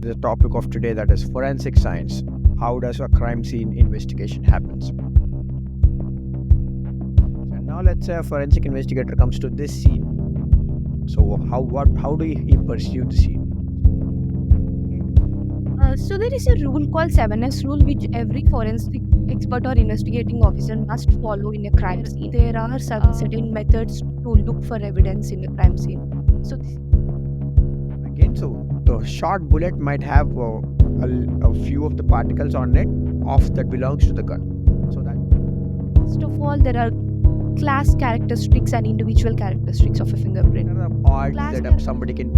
The topic of today, that is forensic science. How does a crime scene investigation happens? And now let's say a forensic investigator comes to this scene. So how do he pursue the scene? So there is a rule called 7S rule which every forensic expert or investigating officer must follow in a crime scene. There are certain methods to look for evidence in a crime scene. So Again, so the short bullet might have a few of the particles on it of that belongs to the gun. So that first of all, there are class characteristics and individual characteristics of a fingerprint. there are odds Class that somebody can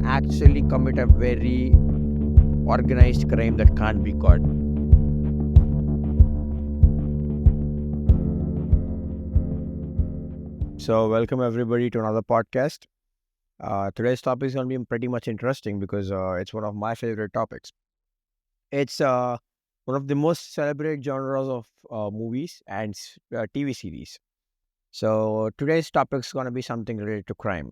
actually commit a very organized crime that can't be caught. So, welcome everybody to another podcast. Today's topic is going to be pretty much interesting because it's one of my favorite topics. It's one of the most celebrated genres of movies and TV series. So, today's topic is going to be something related to crime.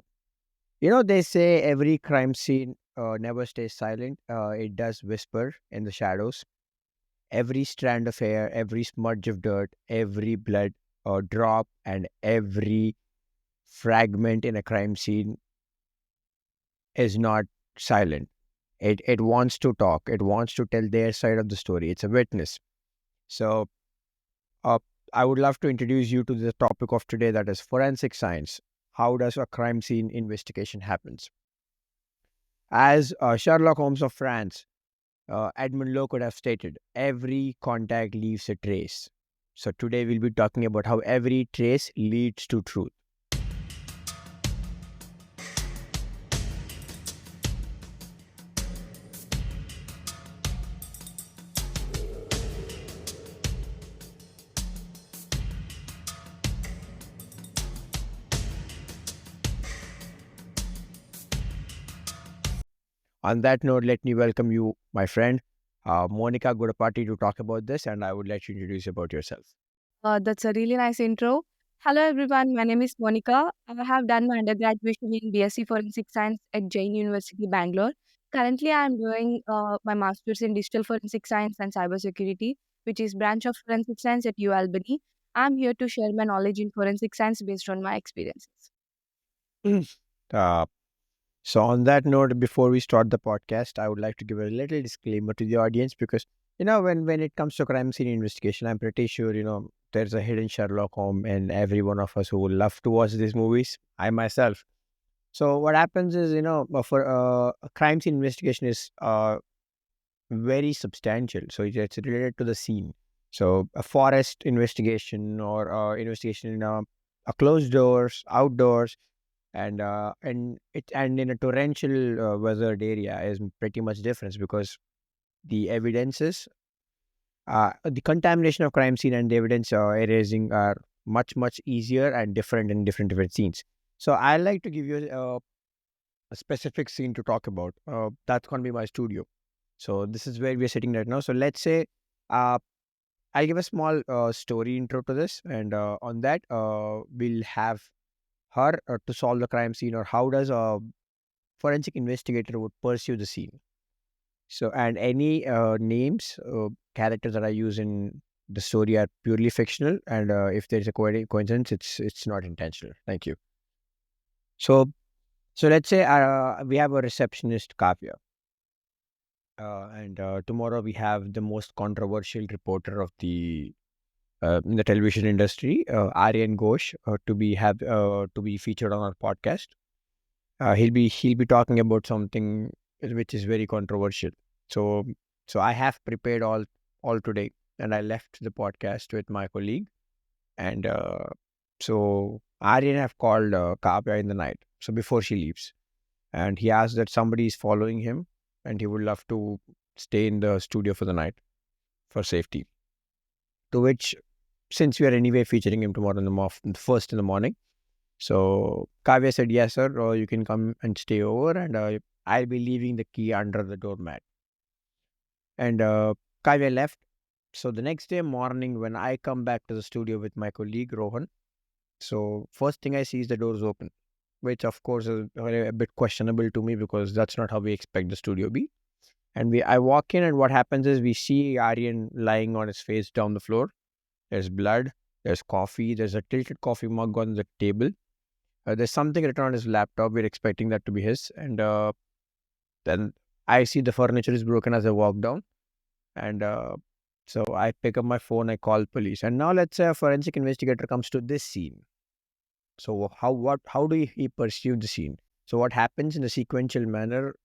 They say every crime scene never stays silent, it does whisper in the shadows. Every strand of hair, every smudge of dirt, every blood drop, and every fragment in a crime scene is not silent. It wants to talk. It wants to tell their side of the story. It's a witness. So, uh, I would love to introduce you to the topic of today, that is forensic science. How does a crime scene investigation happens? As Sherlock Holmes of France, Edmund Lowe could have stated, every contact leaves a trace. So today we'll be talking about how every trace leads to truth. On that note, let me welcome you, my friend, Monika Gudapati, to talk about this, and I would let you introduce about yourself. that's a really nice intro. Hello everyone, my name is Monika. I have done my undergraduation in BSc Forensic Science at Jain University, Bangalore. Currently, I am doing my master's in Digital Forensic Science and Cybersecurity, which is branch of Forensic Science at U Albany. I'm here to share my knowledge in forensic science based on my experiences. Mm. Uh, so, on that note, before we start the podcast, I would like to give a little disclaimer to the audience because, when it comes to crime scene investigation, I'm pretty sure, there's a hidden Sherlock Holmes in every one of us who would love to watch these movies. I myself. So, what happens is, for a crime scene investigation is very substantial. So, it's related to the scene. So, a forest investigation or investigation in a closed doors, outdoors, and in a torrential weathered area is pretty much different because the evidences, the contamination of crime scene and the evidence erasing are much easier and different in different scenes. So I like to give you a specific scene to talk about. That's going to be my studio. So this is where we are sitting right now. So let's say uh, I'll give a small story intro to this, and on that we'll have her to solve the crime scene, or how does a forensic investigator would pursue the scene. So, and any names, characters that I use in the story are purely fictional, and if there's a coincidence, it's not intentional. Thank you. So, let's say we have a receptionist, Kavya, and tomorrow we have the most controversial reporter of the in the television industry, Aryan Ghosh, to be featured on our podcast. He'll be talking about something which is very controversial. So I have prepared all today, and I left the podcast with my colleague. And so Aryan have called Kavya in the night, so before she leaves, and he asked that somebody is following him, and he would love to stay in the studio for the night for safety. To which, since we are anyway featuring him tomorrow in first in the morning, so Kavya said, "Yes, sir. You can come and stay over, and I'll be leaving the key under the doormat." And Kavya left. So the next day morning, when I come back to the studio with my colleague Rohan, so first thing I see is the doors open, which of course is a bit questionable to me because that's not how we expect the studio be. And I walk in, and what happens is we see Aryan lying on his face down the floor. There's blood, there's coffee, there's a tilted coffee mug on the table. There's something written on his laptop. We're expecting that to be his. And then I see the furniture is broken as I walk down. And so I pick up my phone, I call police. And now let's say a forensic investigator comes to this scene. So how do he perceive the scene? So what happens in a sequential manner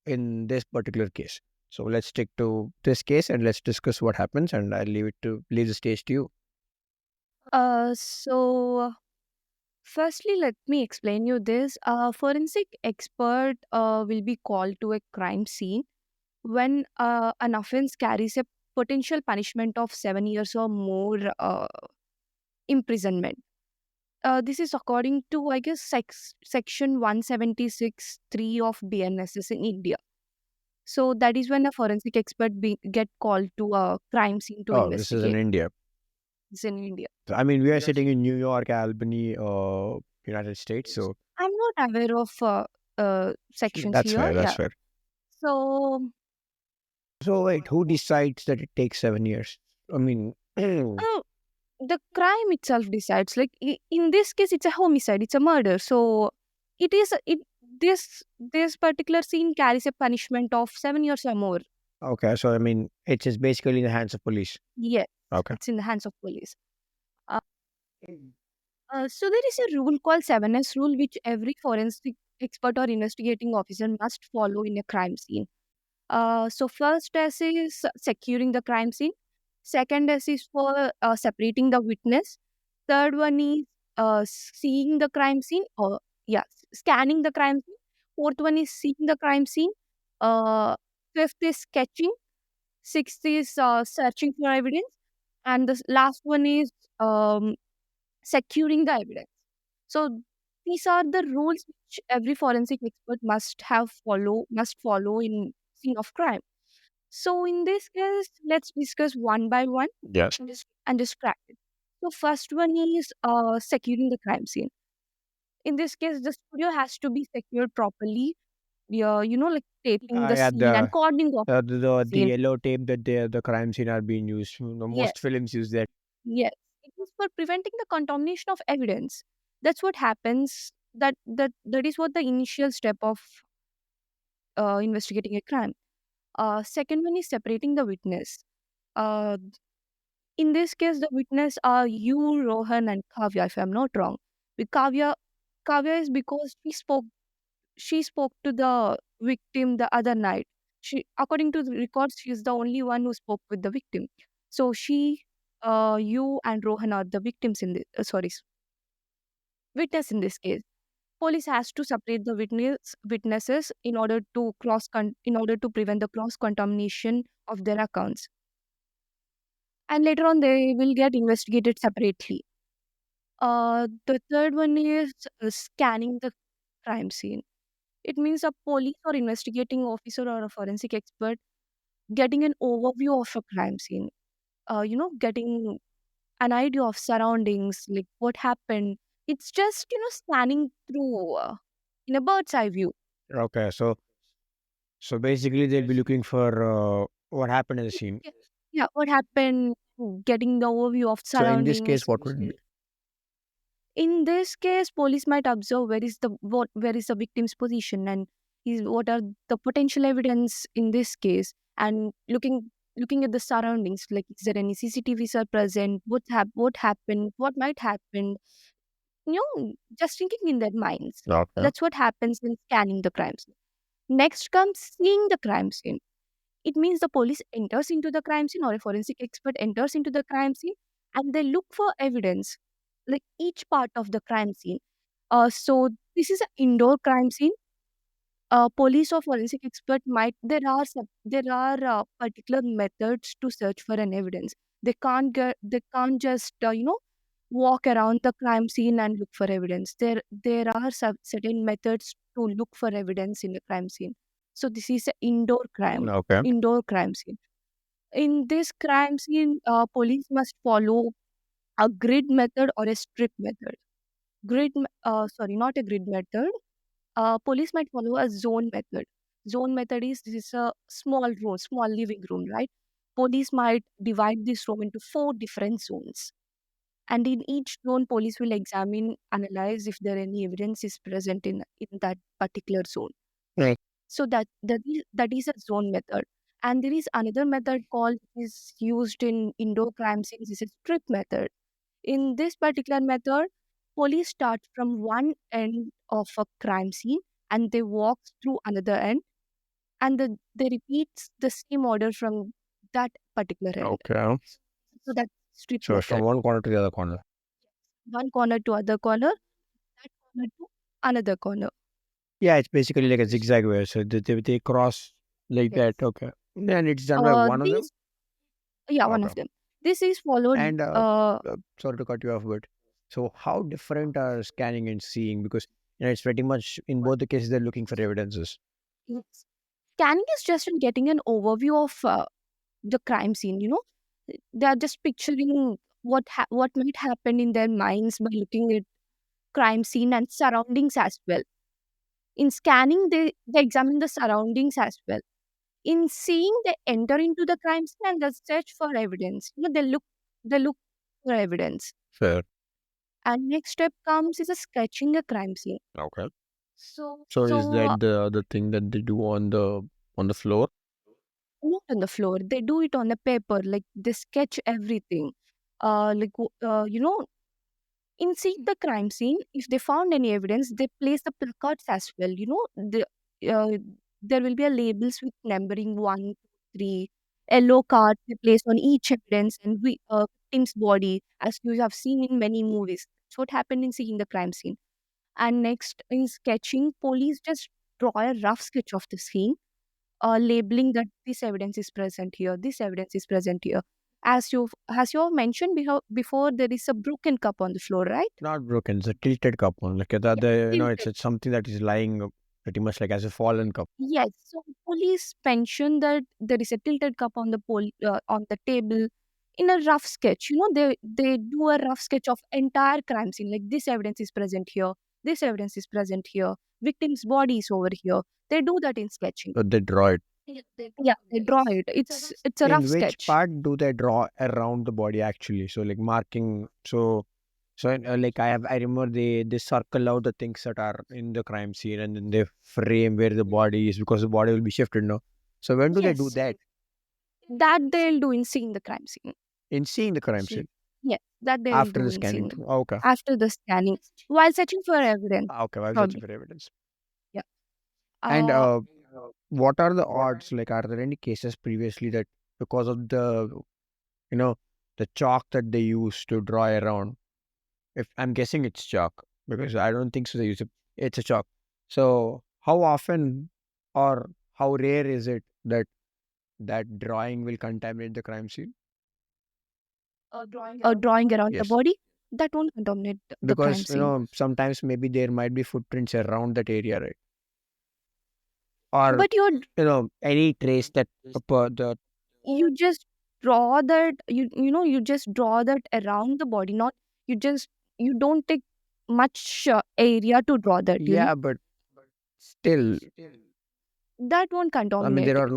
in this particular case? So let's stick to this case and let's discuss what happens. And I'll leave the stage to you. So firstly, let me explain you this. A forensic expert will be called to a crime scene when an offense carries a potential punishment of 7 years or more imprisonment. This is according to, I guess, section 176(3) of BNSS in India. So that is when a forensic expert get called to a crime scene to Oh, this is in investigate. India. It's in India. So, I mean, we are sitting in New York, Albany, United States. So I'm not aware of sections that's here. fair. That's Yeah. fair. So So wait, who decides that it takes 7 years? I mean, uh, the crime itself decides. Like in this case, it's a homicide. It's a murder. So it is it this particular scene carries a punishment of 7 years or more. okay. So I mean, it's just basically in the hands of police. Yes, Okay. it's in the hands of police. Uh, so there is a rule called 7S rule, which every forensic expert or investigating officer must follow in a crime scene. So first S is securing the crime scene. Second S is for separating the witness. Third one is seeing the crime scene, or yeah, scanning the crime scene. Fourth one is seeing the crime scene. Uh, Fifth is sketching. Sixth is searching for evidence, and the last one is um, securing the evidence. So these are the rules which every forensic expert must follow in scene of crime. So in this case, let's discuss one by one Yes. and just crack it. So first one is securing the crime scene. In this case, the studio has to be secured properly. Yeah, like taping the Yeah, scene and cordoning off the the scene. yellow tape that the crime scene are being used. Yes, Most films use that. yes. It is for preventing the contamination of evidence. That's what happens. That is what the initial step of investigating a crime. Second one is separating the witness. Uh, in this case, the witness are you, Rohan, and Kavya, if I'm not wrong. With Kavya is because she spoke to the victim the other night. According to the records, she is the only one who spoke with the victim. So you, and Rohan are the victims in this. Witness in this case. Police has to separate the witnesses in order to prevent the cross contamination of their accounts, and later on they will get investigated separately. The third one is scanning the crime scene. It means a police or investigating officer or a forensic expert getting an overview of a crime scene. Getting an idea of surroundings, like what happened. It's just scanning through in a bird's eye view. Okay, so basically they'll be looking for what happened in the scene. Yeah, yeah, what happened, getting the overview of So in this case, surroundings. what would be? In this case, police might observe where is the victim's position, and what are the potential evidence in this case, and looking at the surroundings, like is there any CCTVs are present, what happened, what might happen, just thinking in their minds. Okay. That's what happens in scanning the crime scene. Next comes seeing the crime scene. It means the police enters into the crime scene, or a forensic expert enters into the crime scene, and they look for evidence, like each part of the crime scene. So this is an indoor crime scene. Police or forensic expert might there are particular methods to search for an evidence. They can't just walk around the crime scene and look for evidence. There are certain methods to look for evidence in the crime scene. So this is an Okay. indoor crime scene. In this crime scene, police must follow a grid method or a strip method. Sorry, not a grid method. Police might follow a zone method. Zone method is this is a small room, small living room, right? Police might divide this room into four different zones. And in each zone, police will examine, analyze if there any evidence is present in that particular zone. Right. So that is a zone method. And there is another method called is used in indoor crime scenes. This is strip method. In this particular method, police start from one end of a crime scene and they walk through another end, and they repeat the same order from that particular end. Okay. So that's strip So it's from method. one corner to the other corner. One corner to other corner, that corner to another corner. Yeah, it's basically like a zigzag way. So they cross like Yes. that. Okay. And it's done by one of them. These Yeah, one Okay. of them. This is followed. And sorry to cut you off, but so how different are scanning and seeing? Because it's pretty much in both the cases they're looking for evidences. Yes. Scanning is just in getting an overview of the crime scene. They are just picturing what might happen in their minds by looking at crime scene and surroundings as well. In scanning, they examine the surroundings as well. In seeing, they enter into the crime scene and they search for evidence. They look for evidence. Fair. And next step comes is a sketching a crime scene. Okay. So So is so that the thing that they do on the floor? not on the floor. They do it on the paper. Like they sketch everything. In seeing the crime scene, if they found any evidence, they place the placards as well. Uh, there will be a labels with numbering 1, 2, 3. Yellow card they place on each evidence and victim's body, as you have seen in many movies. That's what happened in seeing the crime scene. And next, in sketching, police just draw a rough sketch of the scene, labeling that this evidence is present here, this evidence is present here. As you have mentioned before, there is a broken cup on the floor, right? Not broken. It's a tilted cup one. Like Yeah, it's something that is lying pretty much like as a fallen cup. yes. So police mentioned that there is a tilted cup on the table in a rough sketch. They do a rough sketch of entire crime scene. Like this evidence is present here, this evidence is present here, victim's body is over here. They do that in sketching. So they draw it. Yeah, they draw it. It's a rough In which sketch. part do they draw around the body actually? So like marking. Like I remember they circle out the things that are in the crime scene and then they frame where the body is because the body will be shifted. No. So when do they do Yes, that? that they'll do in seeing the crime scene. In seeing the crime scene Yes, that they'll after do the in scanning. seeing Okay. after the scanning while searching for evidence. Okay. While searching Probably, for evidence. yeah. And Uh, what are the odds? Like, are there any cases previously that because of you know, the chalk that they use to draw around? If I'm guessing it's chalk because I don't think so. They use it. It's a chalk. So how often or how rare is it that that drawing will contaminate the crime scene? drawing around the Yes, body that won't contaminate the crime because scene. sometimes maybe there might be footprints around that area, right? Or But any trace that the you just draw that you just draw that around the body, not you just you don't take much area to draw that. yeah, but still, That won't I mean, contaminate there are it.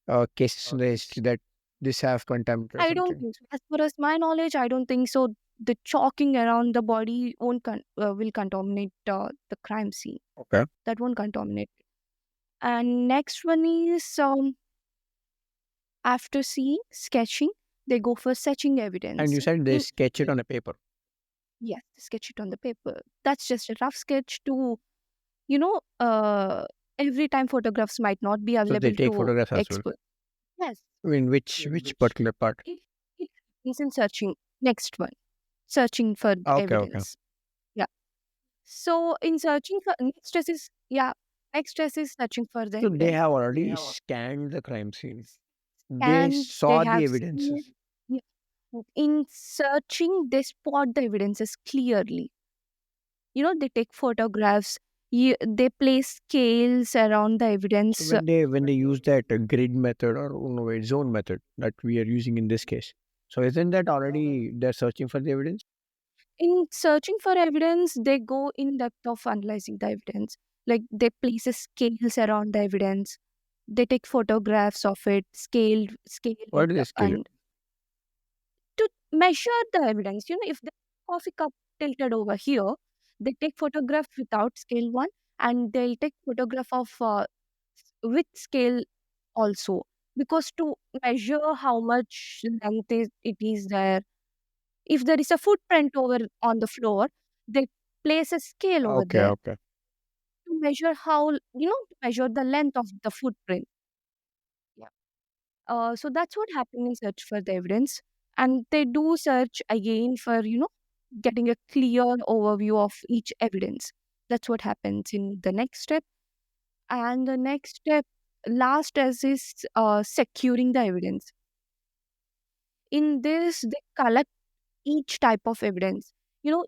no cases in the history that this have contaminated or I don't something. think so. As far as my knowledge, I don't think so. The chalking around the body will contaminate the crime scene. Okay. That won't contaminate. And next one is after seeing sketching, they go for searching And evidence. you said they In sketch it on a paper. Yes, sketch it on the paper. That's just a rough sketch to you know. Every time photographs might not be So they available take to photographs as well. experts. Yes, I mean, which particular part? it happens in searching. Next one, searching for Okay, okay. evidence. Yeah. So in searching for next stress is searching for the So they evidence. have already scanned the crime scene. They And they saw the have seen, evidences. yeah, in searching they spot the evidences clearly. They take photographs. They place scales around the So evidence. when they use that grid method or wait, zone method that we are using in this case, so isn't that already they're searching for the evidence? In searching for evidence, they go in depth of analyzing the evidence. Like they place scales around the evidence. They take photographs of it, scale Why it, do they scale it? and to measure the evidence. If the coffee cup tilted over here, they take photograph without scale one, and they'll take photograph of with scale also, because to measure how much length it is there. If there is a footprint over on the floor, they place a scale over Okay, there okay. to measure to measure the length of the footprint. Yeah. So that's what happened in search for the evidence. And they do search again for, getting a clear overview of each evidence. That's what happens in the next step. And the next step, last as is securing the evidence. In this, they collect each type of evidence.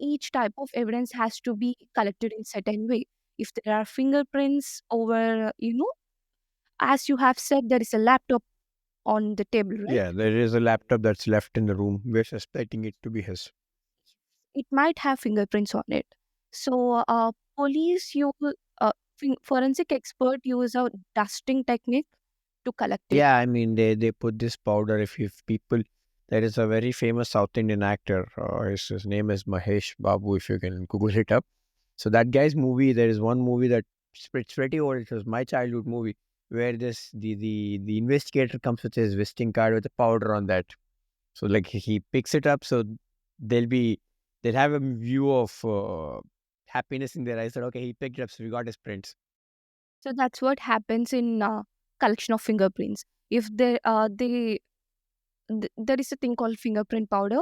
Each type of evidence has to be collected in certain way. If there are fingerprints over, as you have said, there is a laptop on the table, right? Yeah, there is a laptop that's left in the room. We're suspecting it to be his. It might have fingerprints on it. So, police use, forensic expert use a dusting technique to collect it. Yeah, I mean they put this powder. If people, there is a very famous South Indian actor. His name is Mahesh Babu. If you can Google it up. So that guy's movie, there is one movie that it's pretty old. It was my childhood movie where this the investigator comes with his visiting card with a powder on that. So like he picks it up. So they'll be they'll have a view of happiness in their eyes. That okay, he picked it up. So we got his prints. So that's what happens in collection of fingerprints. If there is a thing called fingerprint powder.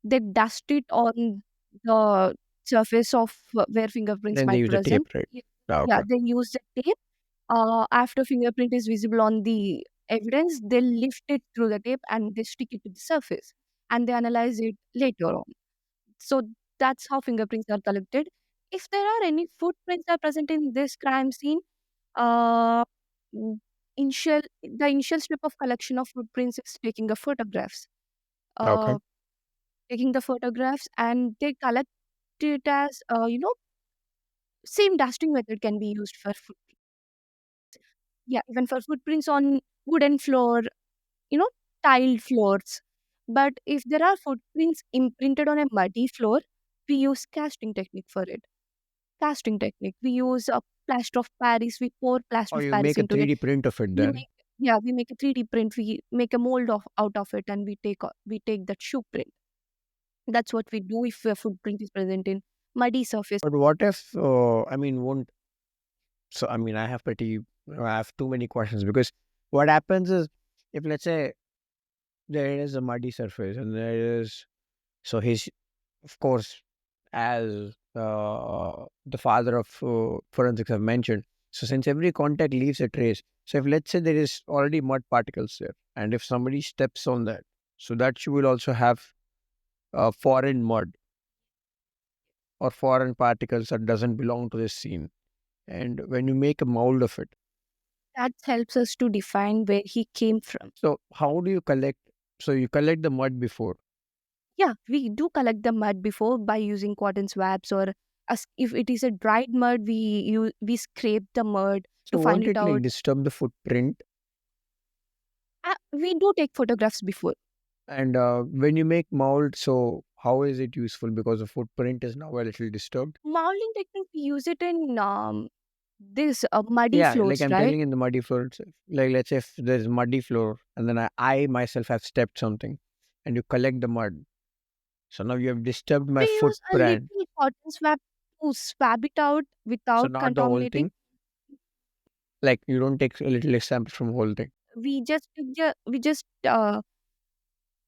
They dust it on the surface of where fingerprints Then they might use the present. tape, right? Ye- Ah, Yeah, okay. they use the tape. After fingerprint is visible on the evidence, they lift it through the tape and they stick it to the surface, and they analyze it later on. So that's how fingerprints are collected. If there are any footprints are present in this crime scene, uh, mm, the initial step of collection of footprints is taking the photographs. Okay. Uh, Taking the photographs, and they collect it as same dusting method can be used for even for footprints on wooden floor, you know tiled floors. But if there are footprints imprinted on a muddy floor, we use casting technique for it. Casting technique, we use a plaster of Paris. We pour plaster Or of you Paris make a into it. 3D print of it We then. make we make a 3D print. We make a mold out of it, and we take that shoe print. That's what we do if a footprint is present in muddy surface. But what if, I mean, won't, so I mean, I have too many questions because what happens is if let's say there is a muddy surface and there is, so he's, of course, as the father of forensics have mentioned, so since every contact leaves a trace, so if let's say there is already mud particles there and if somebody steps on that, so that you will also have foreign mud or foreign particles that doesn't belong to this scene. And when you make a mold of it, That helps us to define where he came from. so how do you collect? So you collect the mud before. Yeah, we do collect the mud before by using cotton swabs, or if it is a dried mud, we scrape the mud to So find won't it it like out. disturb the footprint? We do take photographs before. And when you make mold, so how is it useful? Because the footprint is now a little disturbed. Modeling technique, we use it in this muddy Yeah, like floors, I'm right? telling in the muddy floor itself. Like let's say if there's muddy floor and then I myself have stepped something and you collect the mud. So now you have disturbed my We use a footprint. little cotton swab to swab it out So without not the whole contaminating. thing. Like you don't take a little example from whole thing. We just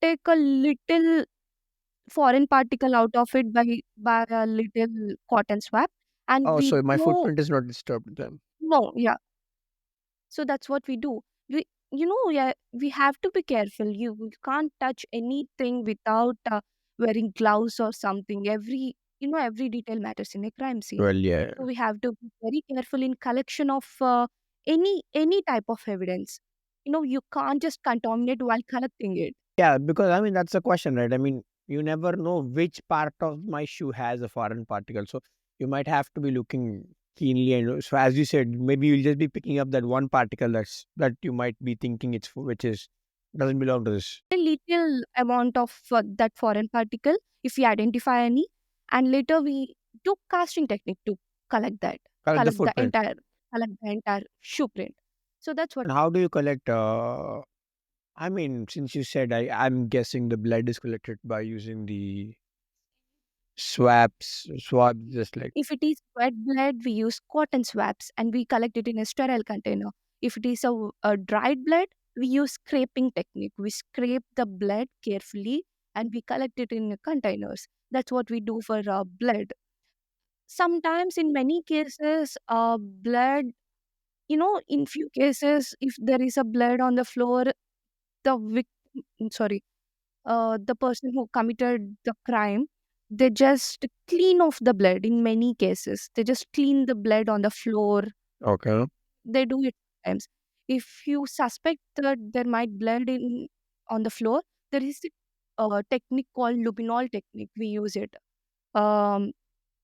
take a little foreign particle out of it by a little cotton swab, and Oh, we so my go. footprint is not disturbed then. No, yeah. So that's what we do. Yeah, we have to be careful. You can't touch anything without wearing gloves or something. Every detail matters in a crime scene. Well, yeah. So we have to be very careful in collection of any type of evidence. You can't just contaminate while collecting it. Yeah, because I mean that's the question, right? I mean, you never know which part of my shoe has a foreign particle. So you might have to be looking. keenly. And so, as you said, maybe you'll just be picking up that one particle that you might be thinking which is doesn't belong to this. A little amount of that foreign particle if we identify any, and later we do casting technique to collect that Collect the collect the footprint. entire collect the entire shoe print. So that's what. And how do you collect? I mean, since you said, I'm guessing the blood is collected by using the swabs, just like. If it is wet blood, we use cotton swabs and we collect it in a sterile container. If it is a dried blood, we use scraping technique. We scrape the blood carefully and we collect it in containers. That's what we do for blood. Sometimes, in many cases, blood, in few cases, if there is a blood on the floor, the sorry, the person who committed the crime, they just clean off the blood. In many cases, they just clean the blood on the floor. Okay. They do it sometimes. If you suspect that there might blood in on the floor, there is a technique called luminol technique. We use it. Um,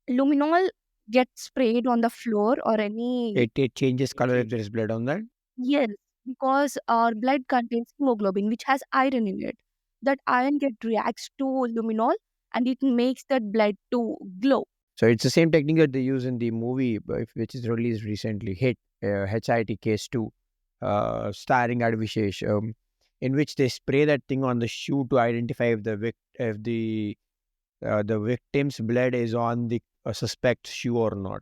Luminol gets sprayed on the floor or any. It changes color if there is blood on that. Yes, because our blood contains hemoglobin, which has iron in it. That iron get reacts to luminol, and it makes that blood to glow. So it's the same technique that they use in the movie, which is released recently, HIT Case 2, starring Advishesh, in which they spray that thing on the shoe to identify if the victim's blood is on the suspect's shoe or not.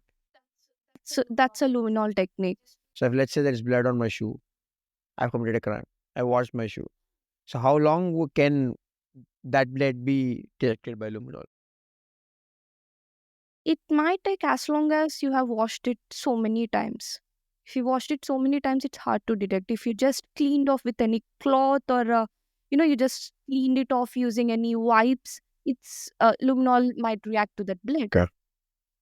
So that's a luminol technique. So if let's say there is blood on my shoe, I've committed a crime. I washed my shoe. So how long can that blood be detected by luminol? It might take as long as you have washed it so many times. If you washed it so many times, it's hard to detect. If you just cleaned off with any cloth or you just cleaned it off using any wipes, it's luminol might react to that blood. Okay.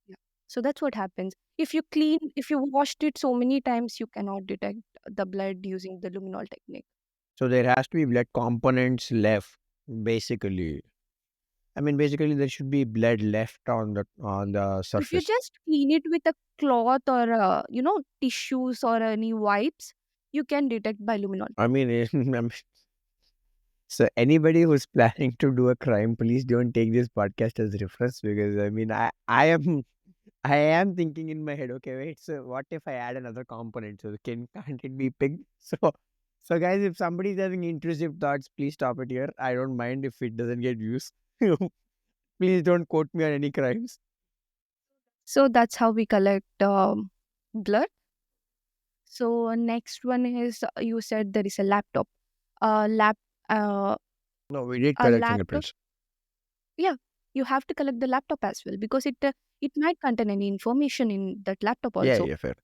Yeah. So that's what happens. If you washed it so many times, you cannot detect the blood using the luminol technique. So there has to be blood components left, basically. I mean, basically, there should be blood left on the If you surface. just clean it with a cloth or tissues or any wipes, you can detect by luminol. I mean, so anybody who's planning to do a crime, please don't take this podcast as reference because I mean, I am thinking in my head, okay, wait, so what if I add another component? So can't it be pig? So guys, if somebody's having intrusive thoughts, please stop it here. I don't mind if it doesn't get views. Please don't quote me on any crimes. So that's how we collect blood. So next one is you said there is a laptop. Uh, lap, uh, No, we did a collect laptop. fingerprints. Yeah, you have to collect the laptop as well because it might contain any information in that laptop Yeah, also. yeah, fair.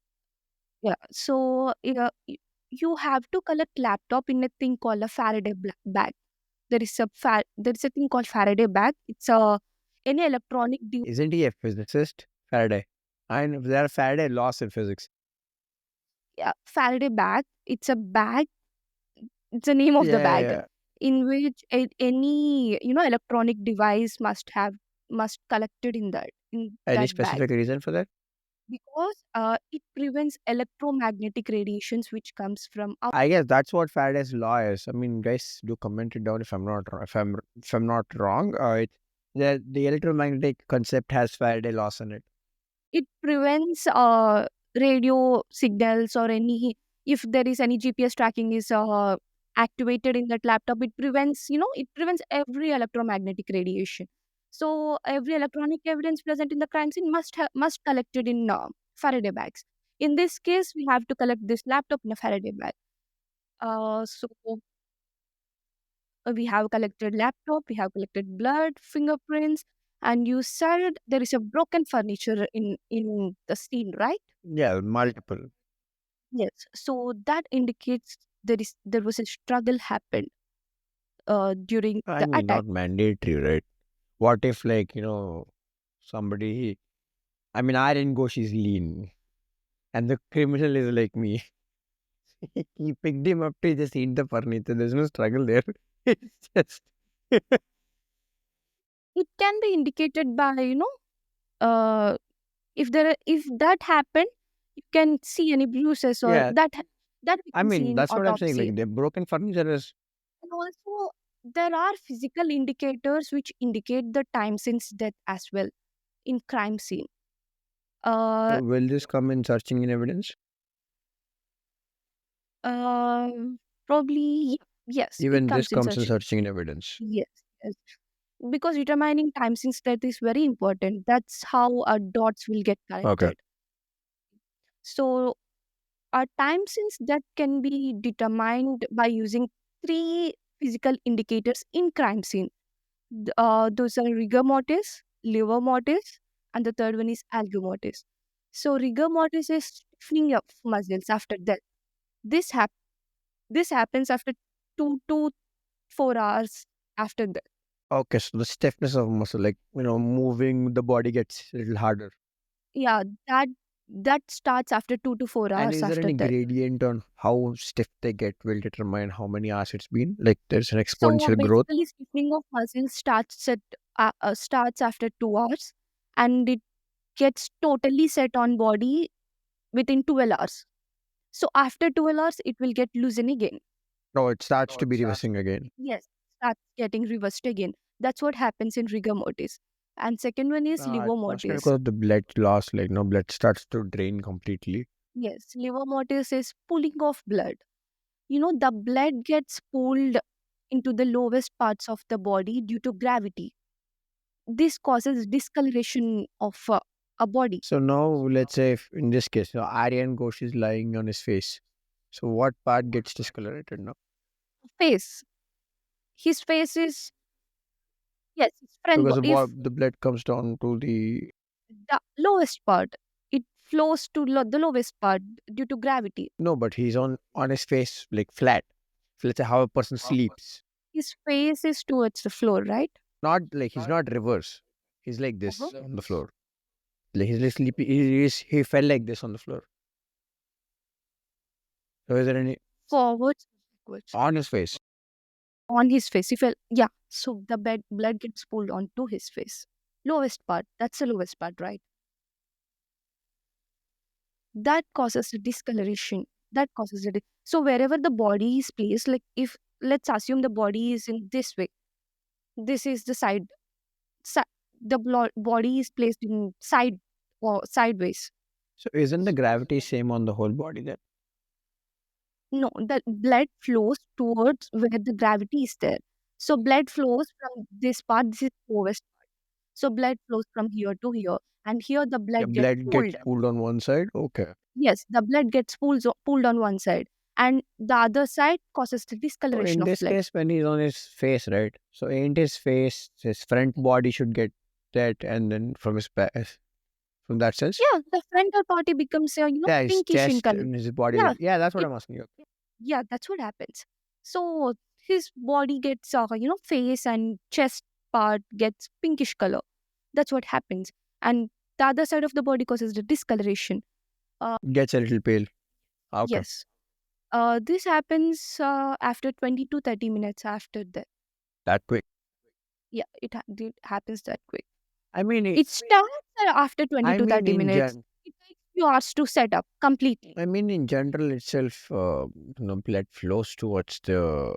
Yeah. So you have to collect laptop in a thing called a Faraday bag. There is a thing called Faraday bag. It's a any electronic Isn't he a physicist? Faraday. I know there are Faraday laws in physics. Faraday bag. It's a bag. It's the name of the Yeah, bag yeah. in which any electronic device must collected in Any that bag specific reason for that? because it prevents electromagnetic radiations which comes from out. I guess that's what Faraday's law is. I mean, guys, do comment it down if I'm not if I'm not wrong. The electromagnetic concept has Faraday laws in it. It prevents radio signals or any if there is any GPS tracking is activated in that laptop. It prevents every electromagnetic radiation. So every electronic evidence present in the crime scene must collected in Faraday bags. In this case, we have to collect this laptop in a Faraday bag. So we have collected laptop, we have collected blood, fingerprints, and you said there is a broken furniture in the scene, right? Yeah, multiple. Yes. So that indicates there was a struggle happened during I the mean, attack. not mandatory, right? What if, like, somebody, I mean, I didn't go, she's lean, and the criminal is like me. He picked him up to just eat the furniture. There's no struggle there. It's just. It can be indicated by uh, If that happened, you can see any bruises or Yeah, that we I can see mean in that's what I'm saying. autopsy. Like the broken furniture is. And also, there are physical indicators which indicate the time since death as well in crime scene. Uh, Will this come in searching in evidence? um, Probably yes, it Even this comes in comes in search. searching in evidence. Yes, yes, because determining time since death is very important. That's how dots will get Okay. connected. So, time since death can be determined by using three physical indicators in crime scene. Those are rigor mortis, liver mortis, and the third one is algor mortis. So rigor mortis is stiffening of muscles after death. This hap- this happens after 2 to 4 hours after death. Okay, so the stiffness of muscle, like moving the body gets a little harder. Yeah, that starts after 2 to 4 And hours is there after any death. gradient on how stiff they get will determine how many hours it's been? Like there's an So exponential growth. basically, stiffening of muscles starts after 2 hours, and it gets totally set on body within 12 hours. So after 12 hours, it will get loosened again. No, it starts to be reversing again. Yes, starts getting reversed again. That's what happens in rigor mortis. And second one is It liver must be mortis. because of the blood loss, like no blood starts to drain completely. Yes, liver mortis is pulling of blood. The blood gets pulled into the lowest parts of the body due to gravity. This causes discoloration of a body. So now let's say if in this case, Aryan Ghosh is lying on his face. So what part gets discolorated now? Face. His face is, yes, his front. Because If the blood comes down to the. the lowest part, it flows to the lowest part due to gravity. No, but he's on his face like flat. So let's say how a person sleeps. His face is towards the floor, right? Not like he's not reverse. He's like this on the floor. Like he's like sleepy. He fell like this on the floor. So is there any Forwards, backwards. on his face? On his face. He fell. Yeah. So the blood gets pulled onto his face. Lowest part. That's the lowest part, right? That causes a discoloration. That causes so wherever the body is placed, like if let's assume the body is in this way, this is the side. Si- the body is placed in side or sideways. So isn't the gravity same on the whole body then? No, the blood flows towards where the gravity is there. So blood flows from this part. This is lowest. So blood flows from here to here, and here the Yeah, blood gets blood pulled. gets pulled on one side. Okay. Yes, the blood gets pulled on one side, and the other side causes the So discoloration in of this blood. case, when he's on his face, right? So ain't his face, his front body should get that, and then from his back, from that sense. Yeah, the frontal body becomes Yeah, his pinkish in chest color. and his body. Yeah, Yeah, that's what it I'm asking you. yeah, that's what happens. So his body gets face and chest part gets pinkish color. That's what happens, and the other side of the body causes the discoloration. Gets a little pale. Okay, Yes. This happens after 20 to 30 minutes after death. that quick. Yeah, it happens that quick. I mean, It starts after 20 I to mean 30 in minutes. gen. It takes few hours to set up completely. I mean in general itself, blood flows towards the.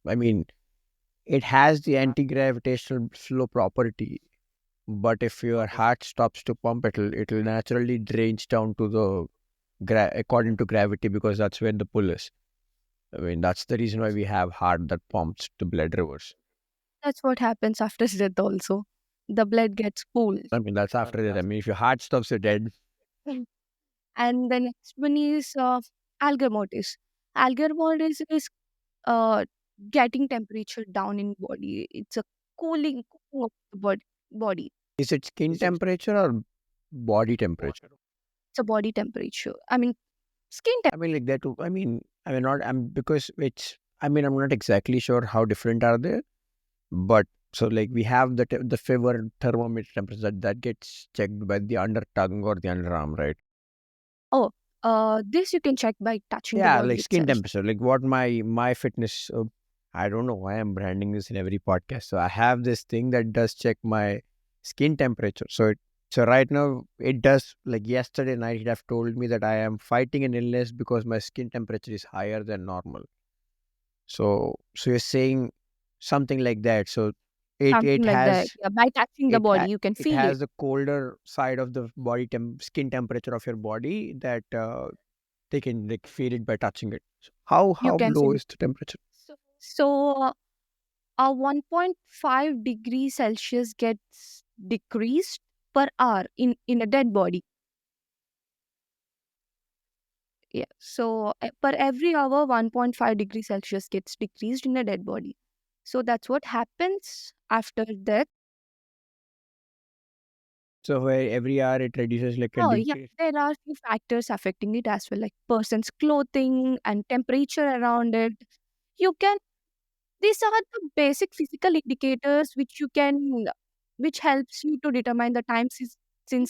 I mean, it has the anti-gravitational flow property, but if your heart stops to pump, it'll naturally drains down to the according to gravity because that's where the pull is. I mean, that's the reason why we have heart that pumps the blood rivers. That's what happens after death also. The blood gets pulled. I mean, that's after that. I mean, if your heart stops, you're dead. And the next one is algar mortis. Algar mortis is uh, getting temperature down in body. It's a cooling of the body. Is it skin temperature or body temperature? It's a body temperature. I mean, skin I mean, like that. I mean, not. I'm because it's. I mean, I'm not exactly sure how different are they, but so like we have the fever thermometer temperature that gets checked by the under tongue or the underarm, right? Oh, this you can check by touching the Yeah, like body skin itself. temperature, like what my fitness. I don't know why I'm branding this in every podcast. So I have this thing that does check my skin temperature. So it So right now it does, like yesterday night it have told me that I am fighting an illness because my skin temperature is higher than normal. So you're saying something like that. So it Something it like that. has Yeah, by touching the it body, ha- you can it feel it. has the colder side of the skin temperature of your body that they can like feel it by touching it. So You how can low feel it. is the temperature? So, 1.5 degrees Celsius gets decreased per hour in a dead body. Yeah. So, per every hour, 1.5 degrees Celsius gets decreased in a dead body. So that's what happens after death. So where every hour it reduces like a Oh, yeah. degree. There are few factors affecting it as well, like person's clothing and temperature around it. You can These are the basic physical indicators which helps you to determine the time since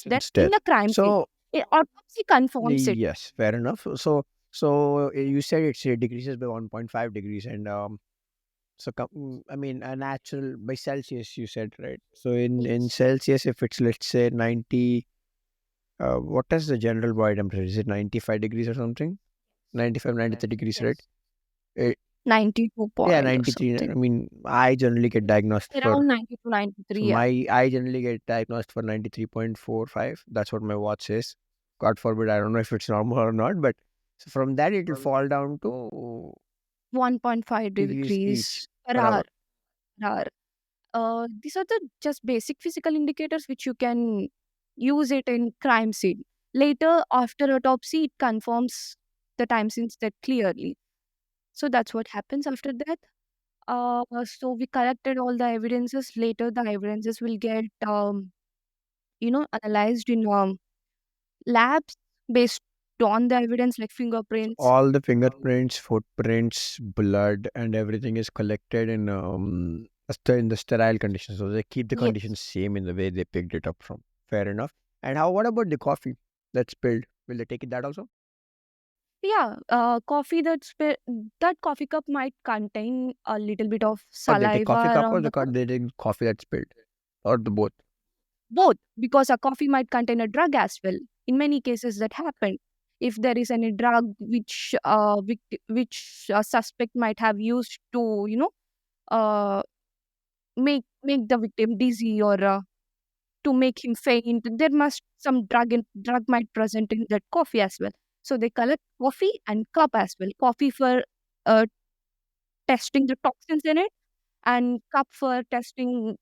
death in Instead. the crime scene. So Autopsy confirms it. yes, fair enough. So you said it decreases by 1.5 degrees, and I mean a natural by Celsius you said, right? So in Yes. Celsius, if it's let's say 90, what is the general body temperature? Is it 95 degrees or something? 95, 93 degrees, right? Yes. Eh, 92 yeah, point or 93. I something. mean, I generally get diagnosed for Around 90 to so 93, yeah. my I generally get diagnosed for 93.45. That's what my watch says. God forbid, I don't know if it's normal or not, but so from that it will fall down to 1.5 degrees each degrees per per hour. hour. Per hour. These are the just basic physical indicators which you can use it in crime scene. Later, after autopsy, it confirms the time since death clearly. So that's what happens after that. So we collected all the evidences. Later, the evidences will get analyzed in labs based on the evidence like So fingerprints. all the fingerprints, footprints, blood, and everything is collected in in the sterile conditions. So they keep the Yes. conditions same in the way they picked it up from. Fair enough. And how? What about the coffee that's spilled? Will they take it that also? Yeah, that coffee cup might contain a little bit of Or they take coffee saliva cup, or around the cup. they take coffee that's spilled, or the both? Both, because a coffee might contain a drug as well. In many cases, that happen. If there is any drug which a suspect might have used to, uh, make the victim dizzy or to make him faint, there must some drug might present in that coffee as well. So they collect coffee and cup as well. Coffee for uh, testing the toxins in it, and cup for testing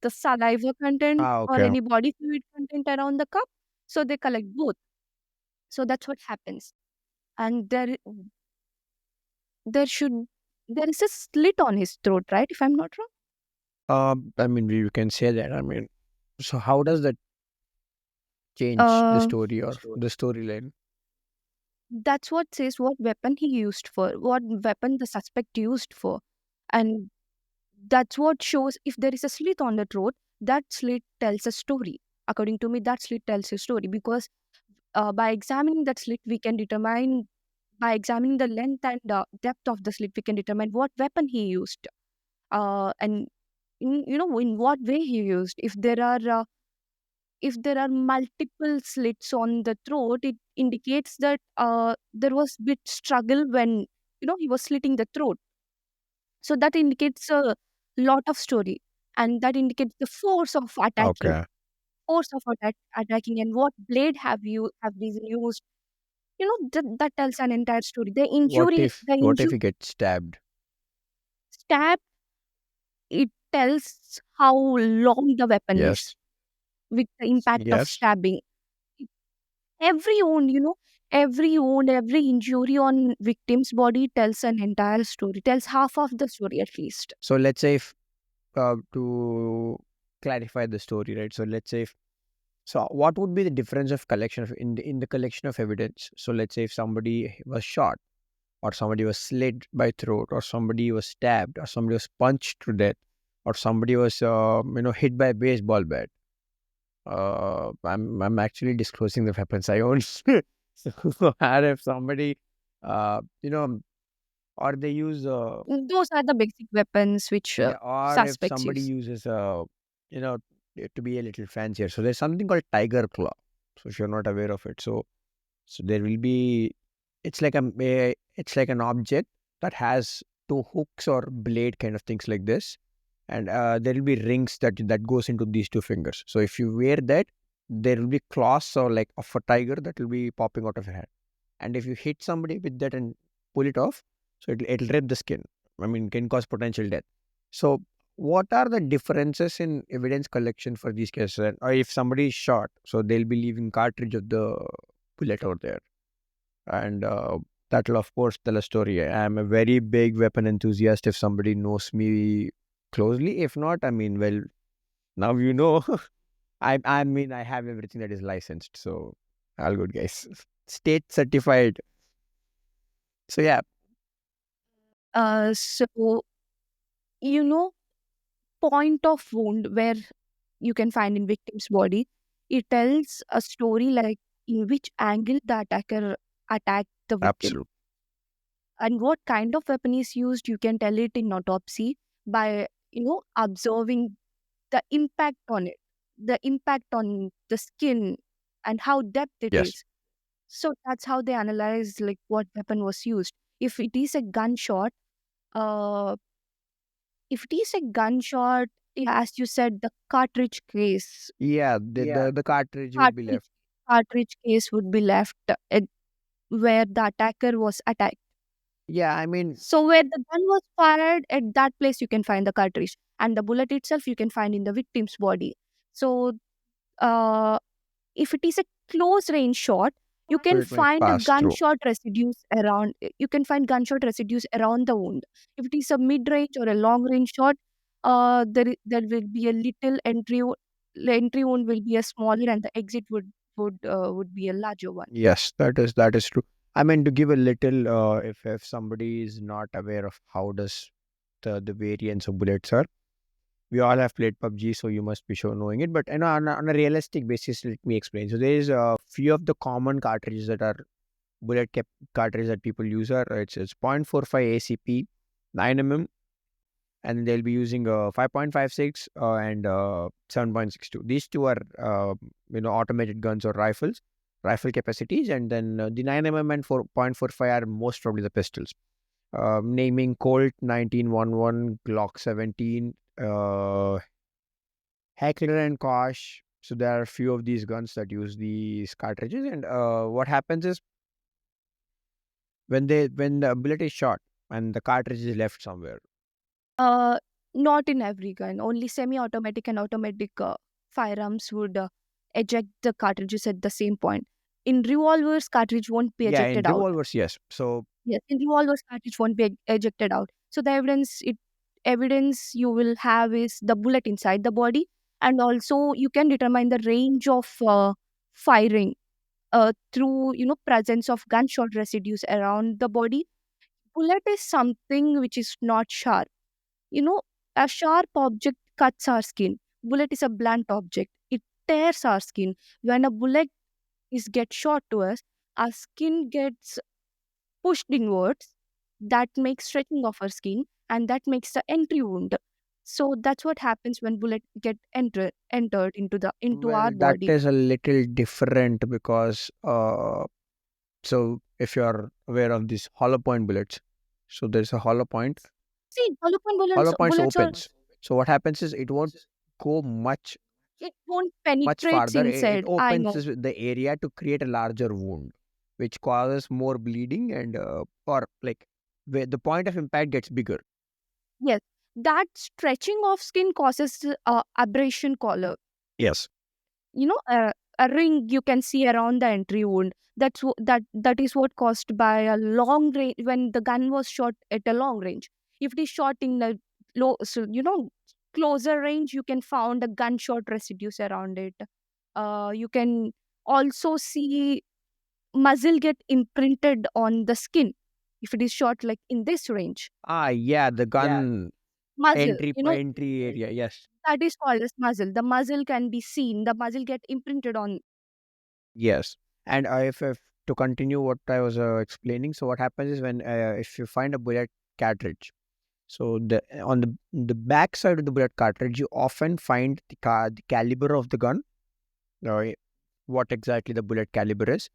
the saliva content Ah, or okay. any body fluid content around the cup. So they collect both. So that's what happens. And there should there is a slit on his throat, right? If I'm not wrong. I mean, you can say that. I mean, so how does that change the Uh, story or the storyline? that's what says what weapon he used for, what weapon the suspect used for, and that's what shows if there is a slit on the throat. That slit tells a story. According to me, that slit tells a story because by examining that slit, we can determine by examining the length and depth of the slit, we can determine what weapon he used, and in what way he used. If there are multiple slits on the throat, it indicates that there was bit struggle when he was slitting the throat. So that indicates a lot of story, and that indicates the force of attacking, Okay. attacking, and what blade have these used. That tells an entire story. The What if injury he gets stabbed? stab, it tells how long the weapon is Yes. with the impact of Yes. stabbing. Every wound, every wound, every injury on victim's body tells an entire story, tells half of the story at least. So let's say if to clarify the story, right? So let's say if so, what would be the difference of collection of in the collection of evidence? So let's say if somebody was shot, or somebody was slit by throat, or somebody was stabbed, or somebody was punched to death, or somebody was hit by a baseball bat. I'm actually disclosing the weapons I own. So, or if somebody, or they use Those are the basic weapons which yeah, or if suspects somebody use. uses you know to be a little fancier. So there's something called tiger claw. So if you're not aware of it, so there will be, it's like an object that has two hooks or blade kind of things like this, and there will be rings that goes into these two fingers. So if you wear that, there will be claws or like of a tiger that will be popping out of your hand. And if you hit somebody with that and pull it off, so it'll rip the skin. I mean, can cause potential death. So what are the differences in evidence collection for these cases? Or if somebody is shot, so they'll be leaving cartridge of the bullet out there, and that will of course tell a story. I'm a very big weapon enthusiast. If somebody knows me closely, if not, I mean, well, now you know. I mean, I have everything that is licensed, so all good, guys. State certified. So yeah, So you know, point of wound where you can find in victim's body, it tells a story like in which angle the attacker attacked the victim absolutely. and what kind of weapon is used. You can tell it in autopsy by observing the impact on it, the impact on the skin, and how depth it Yes. is. So that's how they analyze like what weapon was used. If it is a gunshot, uh, if it is a gunshot, as you said, the cartridge case, Yeah, Yeah. the cartridge would be cartridge left. cartridge case would be left at where the attacker was attacked. Yeah, I mean, So where the gun was fired, at that place you can find the cartridge, and the bullet itself you can find in the victim's body. So uh, if it is a close range shot, you so can it might find a pass through. gunshot residues around. You can find gunshot residues around the wound. If it is a mid range or a long range shot, there will be a little entry wound will be a smaller, and the exit would be a larger one. Yes, that is true. I mean, to give a little, if somebody is not aware of how does the variants of bullets are, we all have played PUBG, so you must be sure knowing it. But on a realistic basis, let me explain. So there is a few of the common cartridges that are bullet cap cartridges that people use are it's 0.45 ACP, 9 mm, and they'll be using 5.56 and 7.62. These two are automated guns or rifle capacities, and then the 9 mm and 4.45 are most probably the pistols. Naming Colt 1911, Glock 17, Heckler and Koch. So there are a few of these guns that use these cartridges, and what happens is when the bullet is shot and the cartridge is left somewhere. Uh, Not in every gun. Only semi-automatic and automatic firearms would eject the cartridges at the same point. In revolvers, cartridge won't be Yeah, in ejected out. revolvers, yes. So Yes, in revolvers, cartridge won't be ejected out. So the evidence you will have is the bullet inside the body, and also you can determine the range of firing through presence of gunshot residues around the body. Bullet is something which is not sharp. You know, a sharp object cuts our skin. Bullet is a blunt object. It tears our skin. When a bullet is get shot to us, our skin gets pushed inwards. That makes stretching of our skin, and that makes the entry wound. So that's what happens when bullet get entered into well, our that body. is a little different because so if you are aware of these hollow point bullets, so there's a hollow point. See, hollow point Hollow points bullets are opens. So what happens is it won't go it won't much penetrates farther. It inside. I opens know. the area to create a larger wound, which causes more bleeding and or like where the point of impact gets bigger. Yes, that stretching of skin causes abrasion color. Yes. A ring you can see around the entry wound. That is what caused by a long range when the gun was shot at a long range. If it is shot in a low, so closer range, you can find a gunshot residues around it. You can also see muzzle get imprinted on the skin if it is shot like in this range. Ah, yeah, the gun Muzzle, entry area. Yes. that is called as muzzle. The muzzle can be seen. The muzzle get imprinted on. Yes. And if to continue what I was explaining, so what happens is when if you find a bullet cartridge, So on the back side of the bullet cartridge, you often find the caliber of the gun, uh, what exactly the bullet caliber is,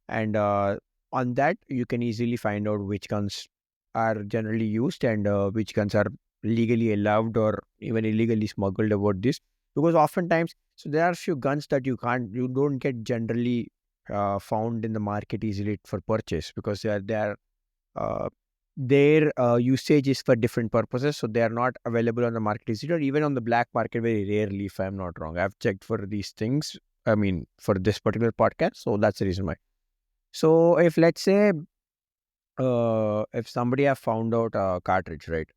and on that you can easily find out which guns are generally used and which guns are legally allowed or even illegally smuggled about this. Because oftentimes, so there are few guns that you don't get generally found in the market easily for purchase, because they are uh, their usage is for different purposes, so they are not available on the market easily, or even on the black market very rarely, if I'm not wrong. I've checked for these things, I mean, for this particular podcast, so that's the reason why. So if, let's say, if somebody have found out a cartridge, right?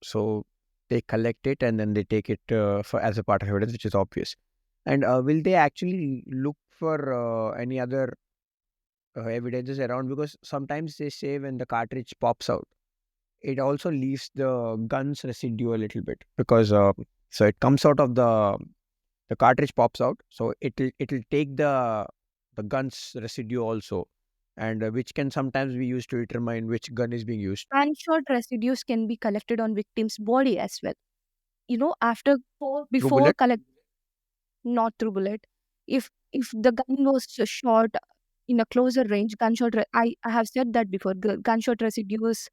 So they collect it and then they take it for as a part of evidence, which is obvious. And will they actually look for any other evidences around? Because sometimes they say when the cartridge pops out, it also leaves the gun's residue a little bit, because so it comes out of the cartridge pops out, so it'll take the gun's residue also, and which can sometimes be used to determine which gun is being used. Gunshot residues can be collected on victim's body as well. After Through before bullet. collect not through bullet. If the gun was shot in a closer range, I have said that before. Gunshot residues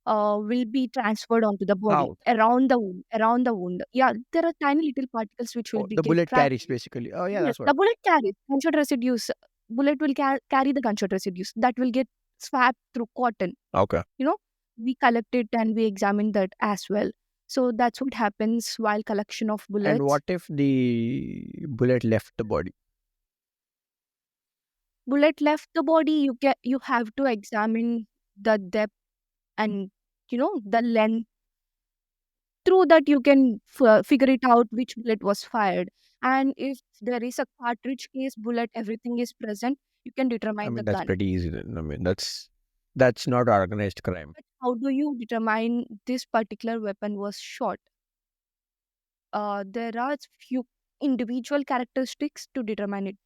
will be transferred onto the body How? around the wound. Yeah, there are tiny little particles which will Oh, be the get bullet trapped. carries basically. Oh yeah, Yes, that's what. the bullet carries gunshot residues. Bullet will carry the gunshot residues that will get swapped through cotton. Okay. You know, we collect it and we examine that as well. So that's what happens while collection of And bullets. what if the bullet left the body? Bullet left the body, you have to examine the depth and the length. Through that you can figure it out which bullet was fired, and if there is a cartridge case bullet, everything is present, you can I determine the mean, that's gun. pretty easy then. I mean, that's not organized crime. But how do you determine this particular weapon was shot? There are few individual characteristics to determine it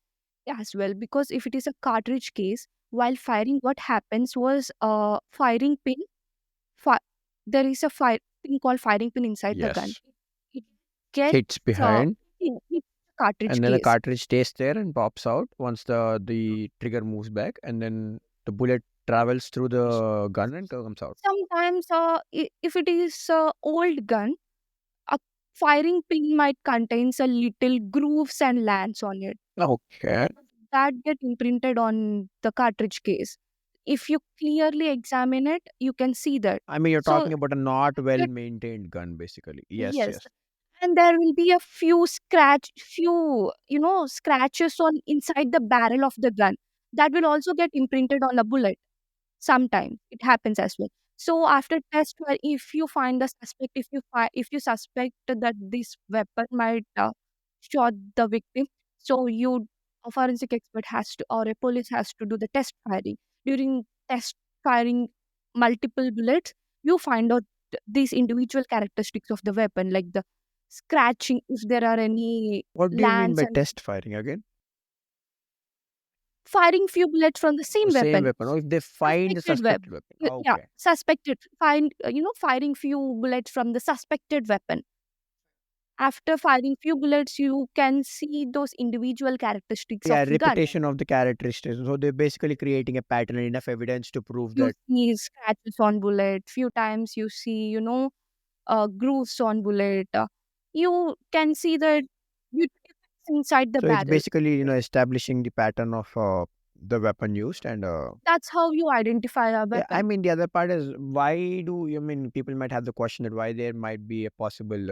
as well, because if it is a cartridge case, while firing, what happens was firing pin. Fi- there is a thing called firing pin inside the gun. Yes. It gets Hits behind, hits the cartridge and then the case. cartridge stays there and pops out once the trigger moves back, and then the bullet travels through the gun and comes out. Sometimes, if it is a old gun, a firing pin might contains a little grooves and lands on it Okay. that get imprinted on the cartridge case. If you clearly examine it, you can see that. I mean, you're So talking about a not that well get maintained gun, basically. Yes, yes, yes. and there will be a few scratches on inside the barrel of the gun that will also get imprinted on a bullet. Sometimes it happens as well. So after test, if you find the suspect, if you suspect that this weapon might shot the victim, so a forensic expert has to, or a police has to do the test firing. During test firing multiple bullets, you find out these individual characteristics of the weapon, like the scratching, if there are any What do you mean lands, by and test firing again? firing few bullets from the Oh, same same weapon. weapon. Oh, if they find the Suspected web. suspected weapon. Yeah, Okay. suspected. Firing few bullets from the suspected weapon. After firing few bullets, you can see those individual characteristics Yeah, of gun. repetition of the characteristics. So they're basically creating a pattern, enough evidence to prove You that. see scratches on bullet. Few times you see, grooves on bullet. You can see that you inside the So it's barrel. basically, establishing the pattern of the weapon used, and That's how you identify a yeah, I weapon. mean, the other part is, why do you, I mean, people might have the question that why there might be a possible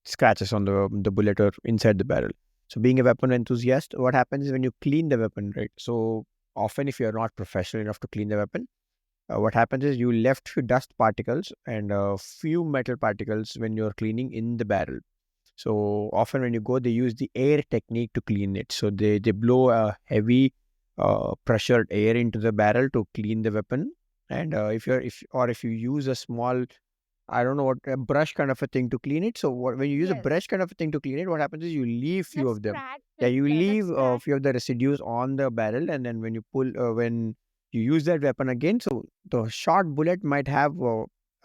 scratches on the bullet or inside the barrel. So being a weapon enthusiast, what happens is when you clean the weapon, right? So often if you're not professional enough to clean the weapon, what happens is you left few dust particles and a few metal particles when you're cleaning in the barrel. So often when you go, they use the air technique to clean it. So they blow a heavy pressured air into the barrel to clean the weapon. And if you use a small, I don't know what, a brush kind of a thing to clean it. So when you use a Yes. brush kind of a thing to clean it, what happens is you leave few That of them. Yeah, scratches, you that leave a scratch. few of the residues on the barrel, and then when you use that weapon again, so the shot bullet might have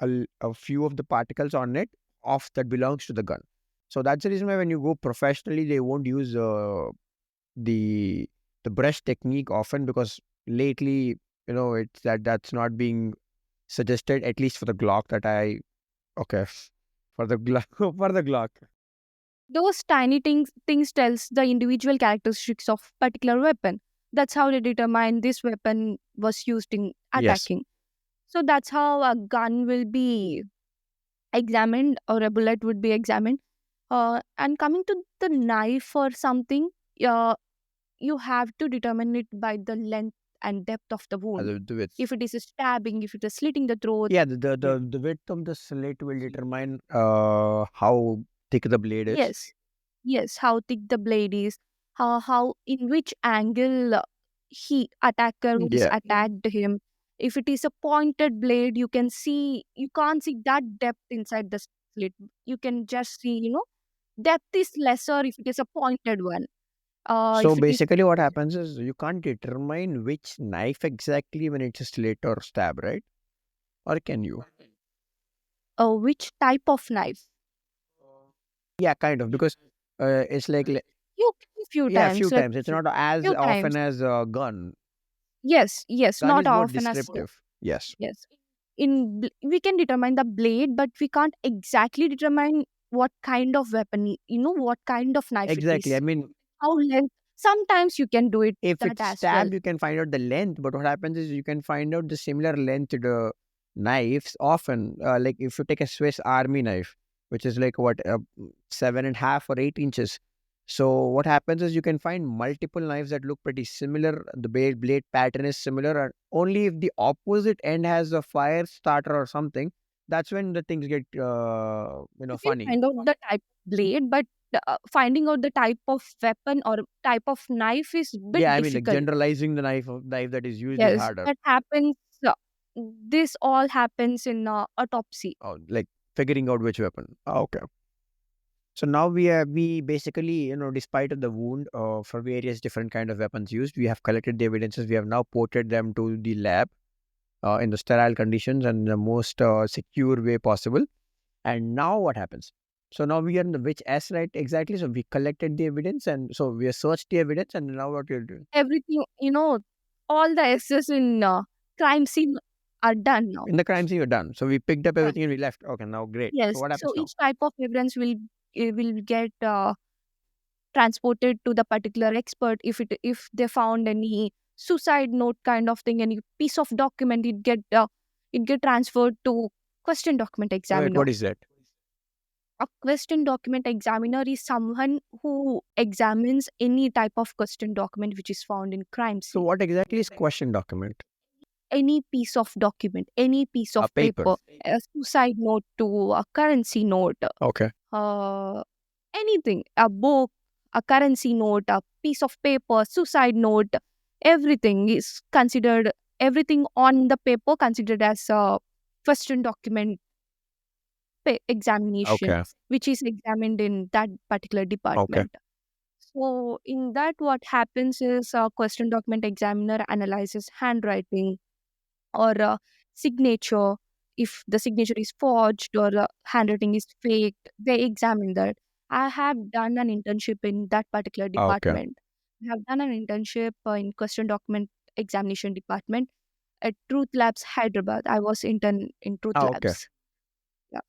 a few of the particles on it off that belongs to the gun. So that's the reason why when you go professionally, they won't use the the brush technique often, because lately, it's that's not being suggested, at least for the Glock that I okay for the Glock for the Glock. Those tiny things tells the individual characteristics of particular weapon. That's how they determine this weapon was used in Yes, attacking. So that's how a gun will be examined or a bullet would be examined. And coming to the knife or something, uh, you have to determine it by the length and depth of the wound. the width. If it is a stabbing, if it is slitting the throat. Yeah, the the, Yeah. the the width of the slit will determine how thick the blade is. Yes, yes, how thick the blade is, how in which angle he attacker who is Yeah. attacked him. If it is a pointed blade, you can't see that depth inside the slit. You can just see, depth is lesser if it is a pointed one. So If it is basically, what happens is you can't determine which knife exactly when it's a slit or stab, right? Or can you? which type of knife, Yeah, kind of, because it's like you can few yeah, a times, few like times. It's not as few often times. as a gun. Yes, yes, Gun not is more often as descriptive. Yes, yes. We can determine the blade, but we can't exactly determine what kind of weapon, what kind of knife it exactly. I is. mean, How length. Sometimes you can do it if that it's as well. stab, you can find out the length. But what happens is you can find out the similar length to the knives often. Like if you take a Swiss Army knife, which is like what 7.5 or 8 inches. So what happens is you can find multiple knives that look pretty similar. The blade pattern is similar, and only if the opposite end has a fire starter or something, that's when the things get You can funny. find out the type of blade, but finding out the type of weapon or type of knife is Yeah, bit I mean, like difficult. generalizing the knife that is used is Yes, harder. that happens. uh, this all happens in autopsy. Oh, like figuring out which weapon. Ah, okay. So now we basically, despite of the wound for various different kind of weapons used, we have collected the evidences. We have now ported them to the lab in the sterile conditions and the most secure way possible. And now what happens? So now we are in the which S, right? Exactly. So we collected the evidence, and so we have searched the evidence, and now what we'll do Everything, all the access in crime scene are done now. in the crime scene, we're done. So we picked up everything and we left. Okay, now great. So Yes, what so happens now? each type of evidence will get transported to the particular expert. If they found any suicide note kind of thing, any piece of document, it get transferred to question document Wait, examiner. what is that? A question document examiner is someone who examines any type of question document which is found in crime So scene. what exactly is question document? Any piece of document, any piece A of paper. paper, a suicide note to a currency note, Okay. uh, anything, a book, a currency note, a piece of paper, suicide note, everything is considered, everything on the paper considered as a question document examination, Okay. which is examined in that particular Okay. department. So, in that, what happens is a question document examiner analyzes handwriting or signature. If the signature is forged or handwriting is faked, they examine that. I have done an internship in that particular Okay. department. I have done an internship in question document examination department at Truth Labs Hyderabad. I was intern in Truth Okay. Labs. Yeah.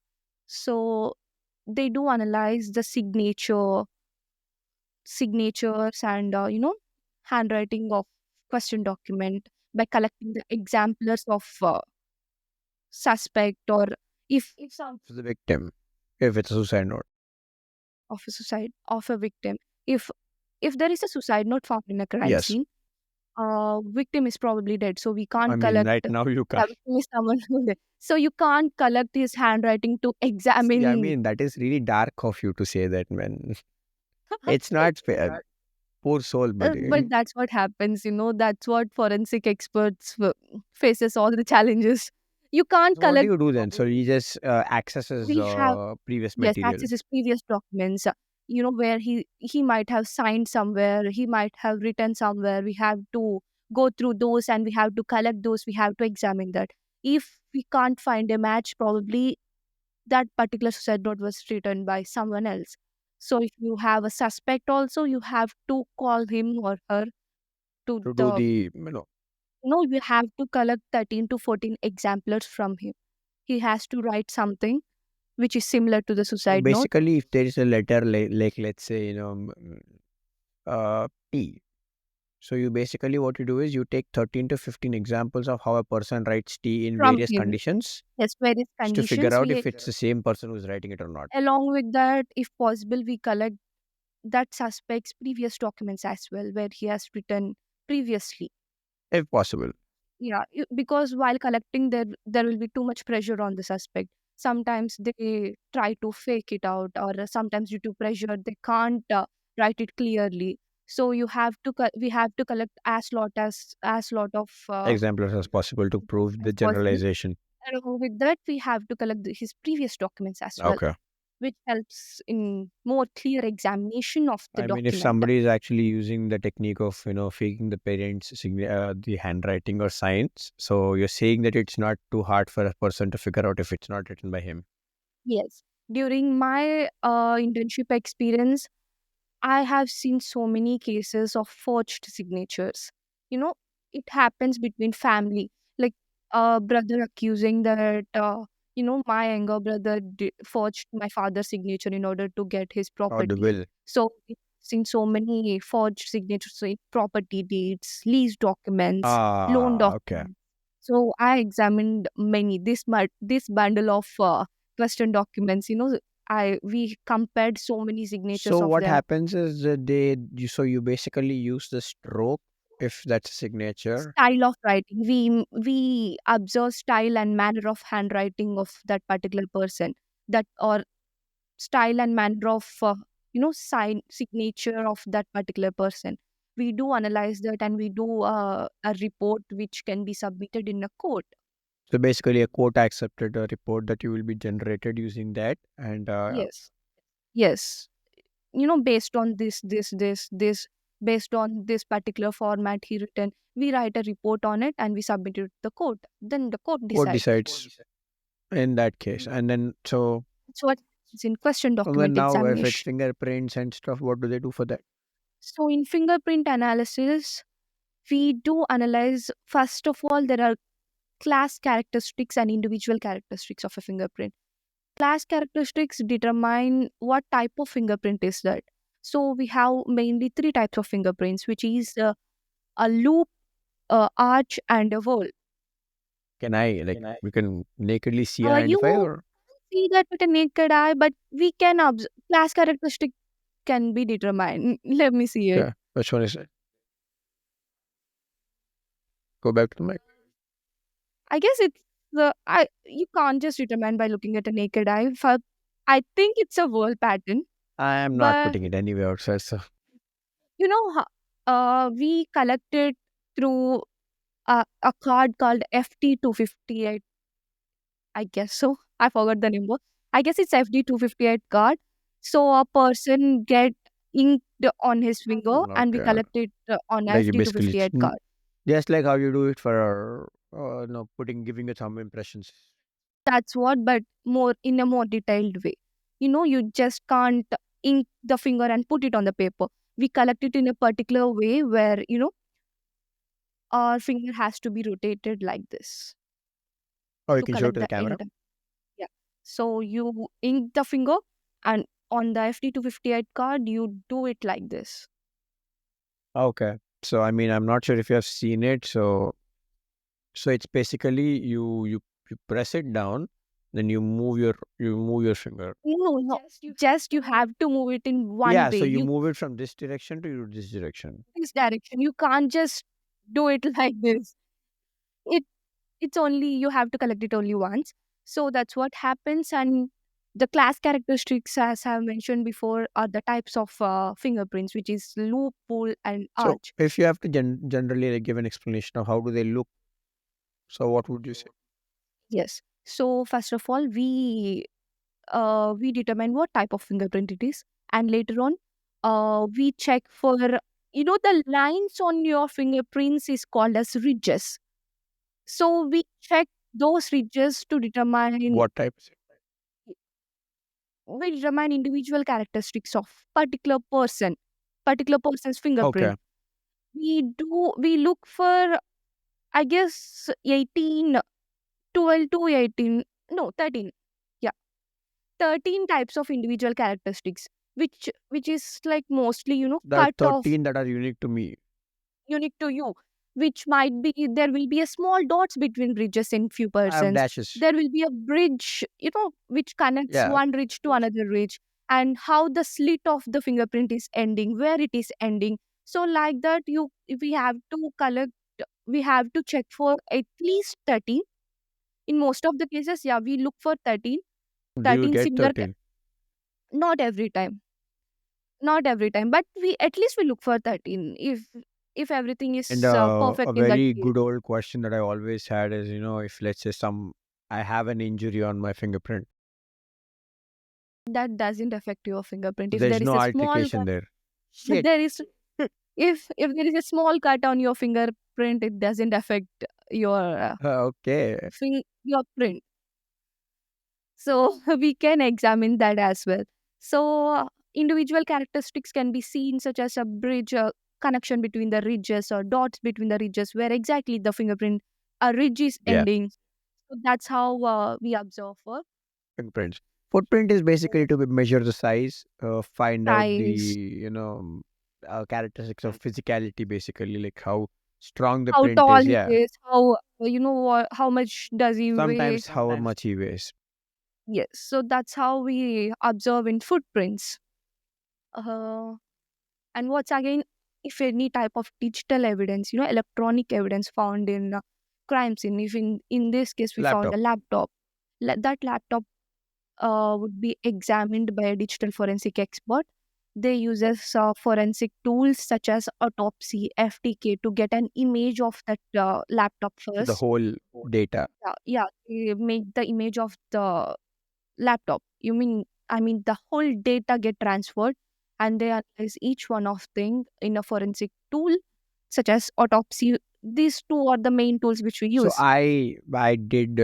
So they do analyze the signatures and handwriting of question document by collecting the exemplars of suspect or if some For the victim, if it's a suicide note. of a suicide of a victim, if there is a suicide note found in a crime Yes. scene, victim is probably dead, so we I can't mean, collect. right now you Yeah, can't. victim is someone who dead. So you can't collect his handwriting to See, I examine. mean, that is really dark of you to say that, man. It's not fair. Poor soul, But buddy. that's what happens, that's what forensic experts faces all the challenges. You can't So what do collect. you do then? So he just accesses We have previous yes, material. access his previous documents. Where he might have signed somewhere, he might have written somewhere. We have to go through those and we have to collect those. We have to examine that. if we can't find a match, probably that particular suicide note was written by someone else. So if you have a suspect also, you have to call him or her to to do the the no, you have to collect 13 to 14 exemplars from him. He has to write something which is similar to the so suicide note. basically, if there is a letter like let's say T. So you basically what you do is you take 13 to 15 examples of how a person writes T in From various him. conditions Yes, various just to figure conditions. out We if it's the same person who's writing it or not, along with that, if possible, we collect that suspect's previous documents as well, where he has written previously. if possible. Yeah, because while collecting, there will be too much pressure on the suspect. Sometimes they try to fake it out, or sometimes due to pressure they can't write it clearly. So you have to we have to collect as lot of Examples as possible to prove the as possible. generalization. And along with that, we have to collect his previous documents as well, Okay. which helps in more clear examination of the I mean, if document. somebody is actually using the technique of faking the parents' the handwriting or signs, so you're saying that it's not too hard for a person to figure out if it's not written by him. Yes. During my internship experience, I have seen so many cases of forged signatures. You know, it happens between family, like a brother accusing that, my younger brother forged my father's signature in order to get his Or the property. will. So, we've seen so many forged signatures, like property deeds, lease documents, loan Ah, okay. documents. So, I examined many, this bundle of question documents, I we compared so many signatures So of what them. happens is that so you basically use the stroke if that's a signature. Style of writing, we observe style and manner of handwriting of that particular person, that or style and manner of sign signature of that particular person. We do analyze that, and we do a report which can be submitted in a court. So basically, a court accepted a report that you will be generated using that, and Yes, yes, based on this, based on this particular format he written, we write a report on it and we submit it to the court, then the court court decides. decides in that case. And then That's what is in question and then document now if it's examination. fingerprints and stuff, what do they do for that? So in fingerprint analysis, we do analyze, first of all, there are class characteristics and individual characteristics of a fingerprint. Class characteristics determine what type of fingerprint is that. So we have mainly three types of fingerprints, which is a loop, arch, and a whorl. Can I like we can nakedly see and identify You or see that with a naked eye, but we can observe class characteristic can be determined. Let me see it. okay? Which one is it? Go back to the mic. I guess it's the I you can't just determine by looking at a naked eye. I think it's a whorl pattern, I am not but putting it anywhere outside. So we collect it through a card called FT258. I guess so. I forgot the number. I guess it's FD258 card. So a person get inked on his finger, and we okay, collect it on like you basically FD258 card. just like how you do it for no putting giving it some impressions. That's what, but more in a more detailed way. You just can't ink the finger and put it on the paper. We collect it in a particular way where, our finger has to be rotated like this Or you to can show it collect to the the camera. ink. Yeah. So you ink the finger, and on the FD258 card, you do it like this. Okay. So I mean, I'm not sure if you have seen it. So it's basically you press it down, then you move your finger. No, no. Just you have to move it in one Yeah. way. So you You move it from this direction to this direction. this direction. You can't just do it like this. It it's only you have to collect it only once. So that's what happens. And the class characteristics, as I've mentioned before, are the types of fingerprints, which is loop, pull, and So arch. if you have to generally like, give an explanation of how do they look, so what would you say? Yes. So first of all, we determine what type of fingerprint it is, and later on, we check for the lines on your fingerprints is called as ridges. So we check those ridges to determine What type? we determine individual characteristics of particular person's Okay. fingerprint. We look for, I guess, 18, 12 to 18, no, 13. Yeah, 13 types of individual characteristics, which is like mostly, There are cut off, 13 that are unique to me. unique to you, which might be there will be a small dots between bridges in few I have persons. dashes. There will be a bridge, which connects Yeah. one ridge to another ridge, and how the slit of the fingerprint is ending, where it is ending. So like that, we have to collect, we have to check for at least 13. In most of the cases, yeah, we look for 13, Do you get similar. 13? Not every time, not every time, but we at least we look for 13 if everything And is a perfect in that very case. good old question that I always had is, if let's say I have an injury on my fingerprint, That doesn't affect your fingerprint. If there's there is no a small altercation cut, there. but Shit. there is, if there is a small cut on your fingerprint, it doesn't affect your Okay. your print. So we can examine that as well. So individual characteristics can be seen, such as a bridge, connection between the ridges or dots between the ridges, where exactly the fingerprint a ridge is Yeah. ending. So that's how we observe for Fingerprints. Footprint is basically to measure the size, find out the, size, characteristics of physicality, basically, like how strong the how print tall is. he Yeah. is, how how much does he weigh. Sometimes how much he weighs. Yes, so that's how we observe in footprints. Uh, and what's again, if any type of digital evidence, electronic evidence found in crime scene, if in this case we found a Laptop. laptop, that laptop would be examined by a digital forensic expert. They uses forensic tools such as autopsy, FTK to get an image of that laptop So the first. whole data. Yeah, they make the image of the laptop. I mean the whole data get transferred, and they analyze each one of thing in a forensic tool such as autopsy. These two are the main tools which we So use. I did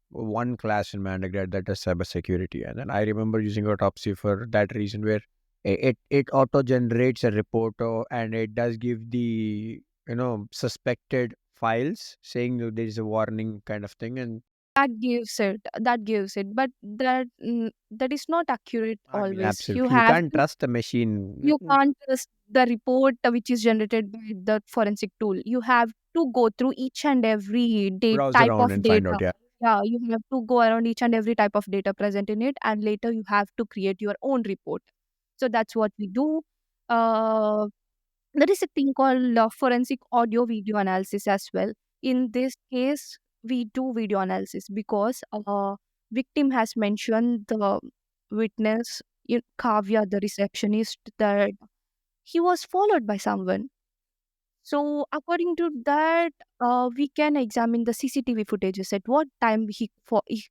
one class in my undergrad that is cybersecurity, and then I remember using autopsy for that reason, where it auto generates a report, and it does give the suspected files saying that there is a warning kind of thing. And That gives it, but that is not accurate I mean, always. You absolutely, you have can't to trust the machine. you can't trust the report which is generated by the forensic tool. You have to go through each and every Browse type around of and find data. out. Yeah. Yeah, you have to go around each and every type of data present in it, and later you have to create your own report. So that's what we do. uh, there is a thing called forensic audio video analysis as well. In this case, we do video analysis because victim has mentioned the witness in Kavya, the receptionist, that he was followed by someone. So according to that, we can examine the CCTV footages at what time he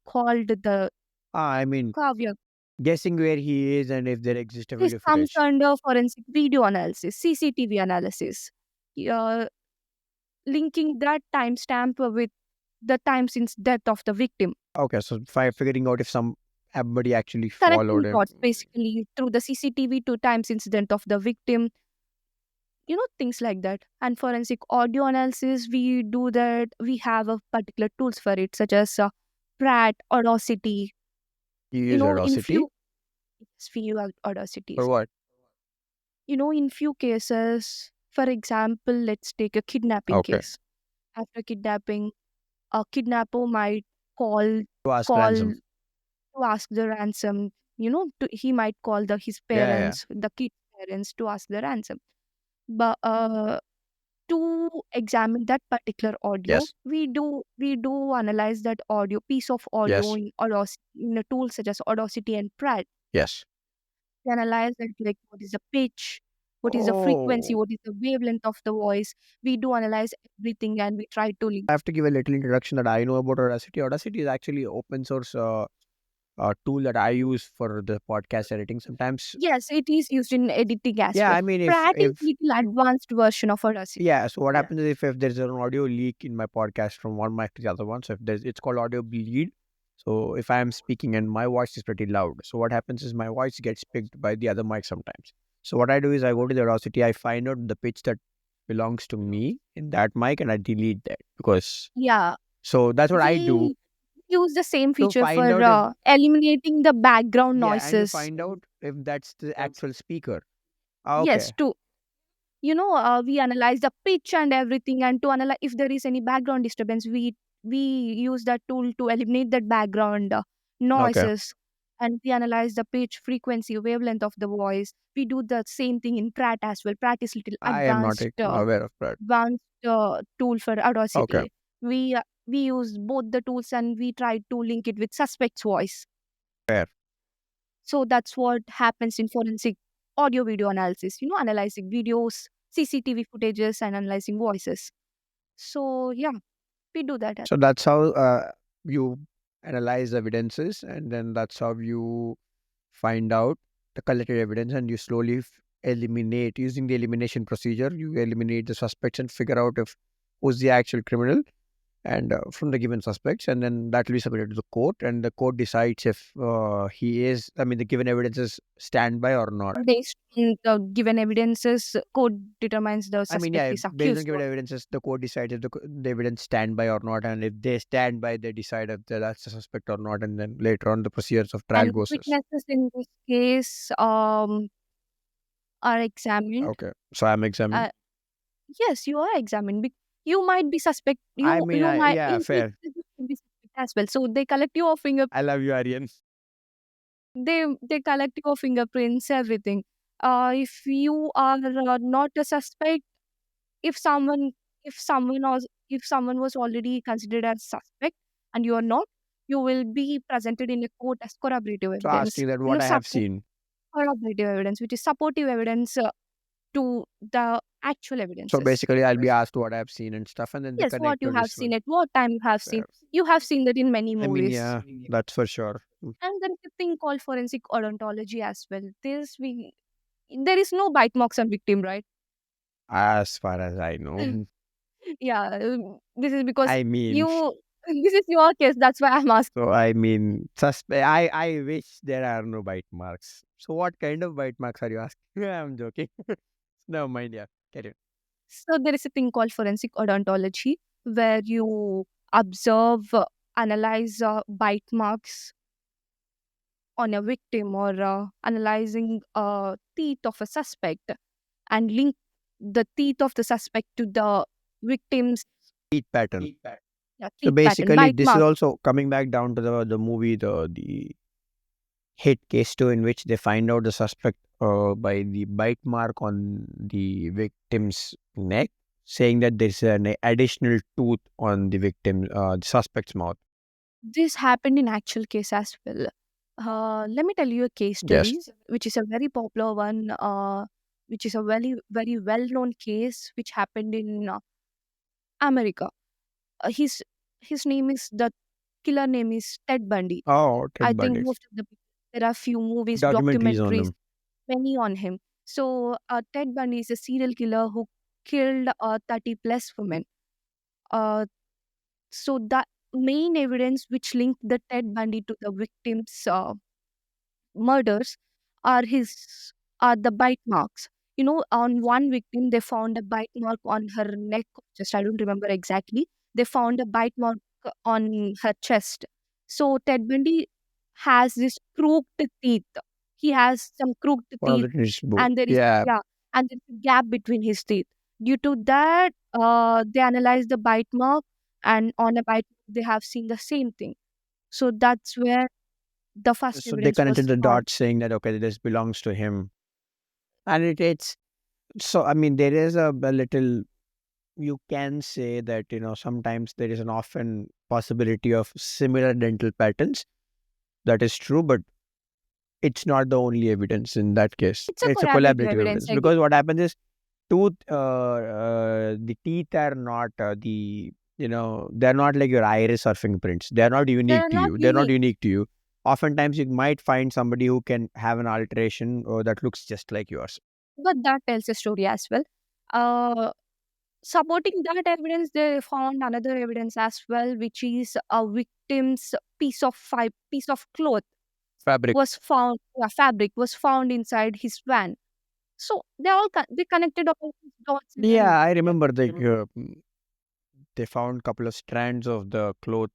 called the I mean, Kavya. guessing where he is and if there exists a This video comes footage. under forensic video analysis, CCTV analysis. Uh, Linking that timestamp with the time since death of the victim. Okay, so figuring out if somebody actually followed Connecting him. dots basically through the CCTV to times incident of the victim, things like that. And forensic audio analysis, we do that. We have a particular tools for it, such as Pratt, Audacity. You use In Audacity few for audacities. what? In few cases, for example, let's take a kidnapping Okay. case. After kidnapping, a kidnapper might call To ask call ransom. to ask the ransom. He might call his Yeah, yeah. parents, the kid's parents, to ask the ransom. But to examine that particular audio, Yes. we do analyze that piece of audio Yes. in Audacity, in a tool such as Audacity and Pratt. Yes. We analyze it, like what is the pitch, what is the frequency, Oh, what is the wavelength of the voice. We do analyze everything, and we try to link. I have to give a little introduction that I know about Audacity. Audacity is actually open source tool that I use for the podcast editing sometimes. Yes, it is used in editing as Yeah, well. I mean, Pratt is if little advanced version of Audacity. yeah, so what happens is if there's an audio leak in my podcast from one mic to the other one, so if there's it's called audio bleed. So if I am speaking and my voice is pretty loud, so what happens is my voice gets picked by the other mic sometimes. So what I do is I go to the Audacity, I find out the pitch that belongs to me in that mic, and I delete that because Yeah, so that's what I do we use the same to feature find for out if eliminating the background yeah, and to noises. find out if that's the actual speaker. Ah, Yes, okay, to we analyze the pitch and everything, and to analyze if there is any background disturbance, we use that tool to eliminate that background okay. noises, and we analyze the pitch, frequency, wavelength of the voice. We do the same thing in Pratt as well. Pratt is little I am not aware of that. advanced tool for Okay, Audacity. We use both the tools and we try to link it with suspect's voice. fair. So that's what happens in forensic audio video analysis, analyzing videos, CCTV footages, and analyzing voices. So, yeah, we do that. So that's how you analyze evidences, and then that's how you find out the collected evidence, and you slowly eliminate using the elimination procedure. You eliminate the suspects and figure out if who's the actual criminal, and from the given suspects, and then that will be submitted to the court, and the court decides if he is. I mean, the given evidences stand by or not. Based on the given evidences, court determines the I mean, suspect yeah, is based on accused. given evidences, the court decides if the evidence stand by or not, and if they stand by, they decide if that's the suspect or not, and then later on, the procedures of trial And goes. witnesses in this case are examined. Okay, so I'm examining. Uh, yes, you are examined. You might be suspect. I mean, You might yeah, you fair. can be suspect as well. So they collect your I love you, Aryan. they collect your fingerprints, everything. If you are not a suspect, if someone if someone was already considered as suspect and you are not, you will be presented in a court as corroborative So evidence. asking that what I have Support seen. corroborative evidence, which is supportive evidence to the actual So evidences. basically, I'll be asked what I've seen and stuff, and then they Yes, what connect you to have this seen one. at what time you have seen. Fair. You have seen that in many I mean, movies. yeah, that's for sure. And there is a thing called forensic odontology as well. There is no bite marks on victim, right? As far as I know. Yeah, this is because I mean, you this is your case, that's why I'm asking. so I mean, I wish there are no bite marks. So what kind of bite marks are you asking? I'm joking. Never mind. Yeah, get it. So there is a thing called forensic odontology where you observe, analyze bite marks on a victim, or analyzing teeth of a suspect and link the teeth of the suspect to the victim's Teeth pattern. So teeth pattern, basically, bite this is mark. also coming back down to the movie, the hit case 2, in which they find out the suspect by the bite mark on the victim's neck, saying that there's an additional tooth on the the suspect's mouth. This happened in actual case as well. Let me tell you a case Yes. study, which is a very popular one, which is a very, very well known case which happened in America. His name is the killer name is Ted Bundy. Oh, I Ted think Bundy. most of the people, there are few movies, Documentaries on documentaries, him. many on him. So Ted Bundy is a serial killer who killed 30 plus women. Uh, so the main evidence which linked the Ted Bundy to the victims' murders are his are the bite marks. On one victim they found a bite mark on her neck. Just I don't remember exactly. They found a bite mark on her chest. So Ted Bundy has this crooked teeth. He has some crooked One of teeth, the British book. and Yeah. there's a gap between his teeth. Due to that, they analyzed the bite mark, and on a bite they have seen the same thing. So that's where the first So they evidence connected was the found. dots, saying that okay, this belongs to him, and it's so. I mean, there is a little. You can say that sometimes there is an often possibility of similar dental patterns. That is true, but it's not the only evidence in that case. It's a It's a collaborative collaborative evidence evidence, again. because what happens is the teeth are not they're not like your iris or fingerprints. They're not They unique are to not you. They're not unique. unique to you. oftentimes you might find somebody who can have an alteration or that looks just like yours. But that tells a story as well. Uh, Supporting that evidence, they found another evidence as well, which is a victim's piece of cloth Fabric. was found, fabric was found inside his van. So they connected all these dots, and Yeah, I remember they found couple of strands of the cloth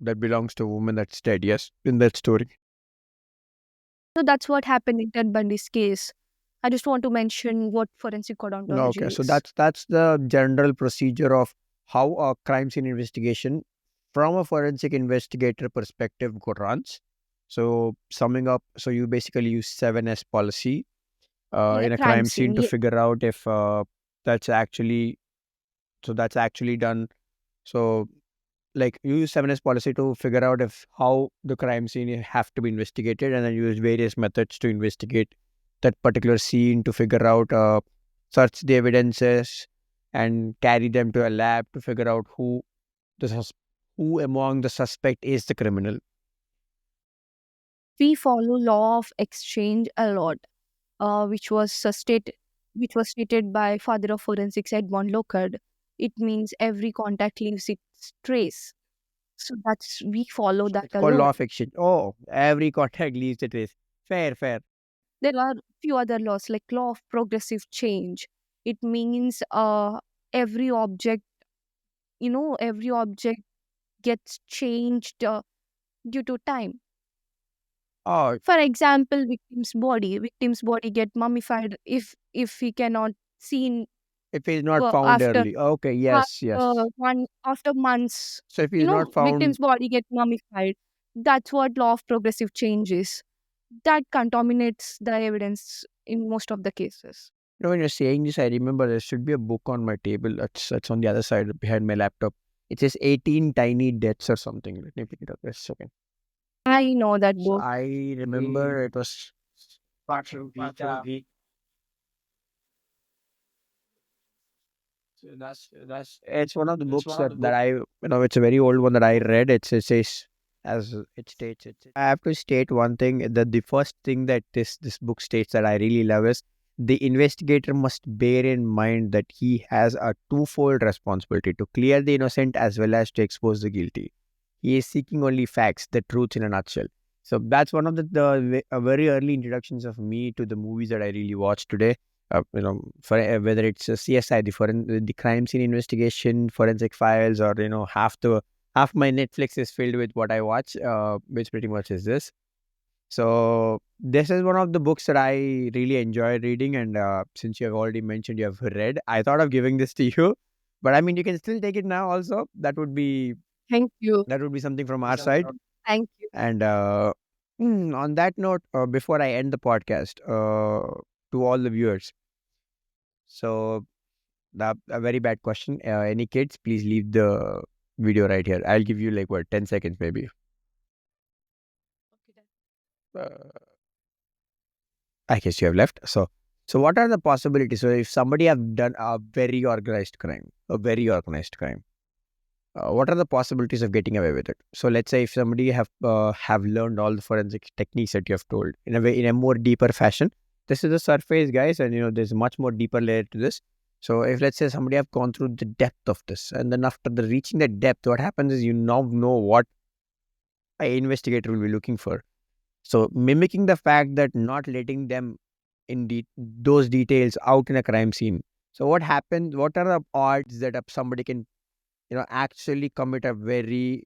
that belongs to a woman that's dead. Yes, in that story. so that's what happened in Ted Bundy's case. I just want to mention what forensic Okay, odontology so is. that's the general procedure of how a crime scene investigation from a forensic investigator perspective runs. So summing up, so you basically use 7S policy In a in a crime crime scene, scene to figure out if that's actually that's actually done. So like you use 7S policy to figure out if how the crime scene have to be investigated, and then use various methods to investigate that particular scene to figure out search the evidences and carry them to a lab to figure out the sus- who among the suspect is the criminal. we follow law of exchange a lot, which was stated by father of forensics Edmond Locard. It means every contact leaves its trace. So that's we follow that It's a called law lot. of exchange. Oh, every contact leaves a trace. Fair, fair. There are few other laws like law of progressive change. It means every object, every object gets changed due to time. Oh, For example, victim's body get mummified if he cannot seen if he's not for found early. Okay, yes, yes. after months, So if he's not victim's found. body get mummified. That's what law of progressive change is. That contaminates the evidence in most of the cases. When you're saying this, I remember there should be a book on my table. That's on the other side behind my laptop. It says 18 tiny deaths or something. Let me pick it up just a second. I know that So book. I remember it was it's one of the books that I it's a very old one that I read. It says as it states I have to state one thing that the first thing that this book states that I really love is the investigator must bear in mind that he has a twofold responsibility to clear the innocent as well as to expose the guilty. He is seeking only facts, the truth in a nutshell. So that's one of the very early introductions of me to the movies that I really watched today. For whether it's a CSI, the crime scene investigation, forensic files, or half my Netflix is filled with what I watch, which pretty much is this. So this is one of the books that I really enjoy reading, and since you have already mentioned you have read, I thought of giving this to you. But I mean, you can still take it now. Also, Thank you. that would be something from our side. Thank you. And on that note, before I end the podcast, to all the viewers, so a very bad question. Any kids, please leave the video right here. I'll give you like what 10 seconds maybe. Uh, I guess you have left. So what are the possibilities? So if somebody have done a very organized crime, what are the possibilities of getting away with it? So let's say if somebody have learned all the forensic techniques that you have told in a more deeper fashion. This is the surface, guys, and there's a much more deeper layer to this. So if let's say somebody have gone through the depth of this, and then after the reaching the depth, what happens is you now know what an investigator will be looking for. So mimicking the fact that not letting them those details out in a crime scene. So what happens? What are the odds that somebody can actually commit a very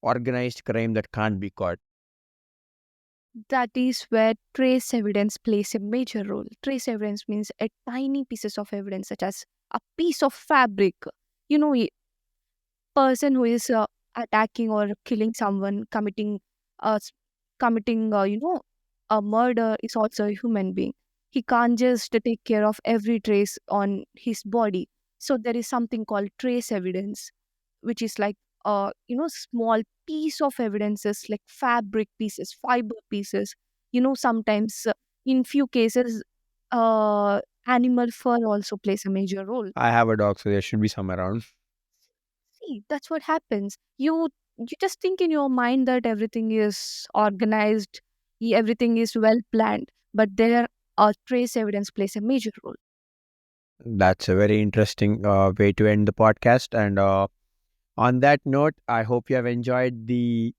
organized crime that can't be caught? That is where trace evidence plays a major role. Trace evidence means a tiny pieces of evidence, such as a piece of fabric. A person who is attacking or killing someone, uh, s- a murder, is also a human being. He can't just take care of every trace on his body. So there is something called trace evidence, which is like small piece of evidences like fabric pieces, fiber pieces. Sometimes in few cases, animal fur also plays a major role. I have a dog, so there should be some around. See, that's what happens. You you just think in your mind that everything is organized, everything is well planned, but there trace evidence plays a major role. That's a very interesting way to end the podcast. And on that note, I hope you have enjoyed the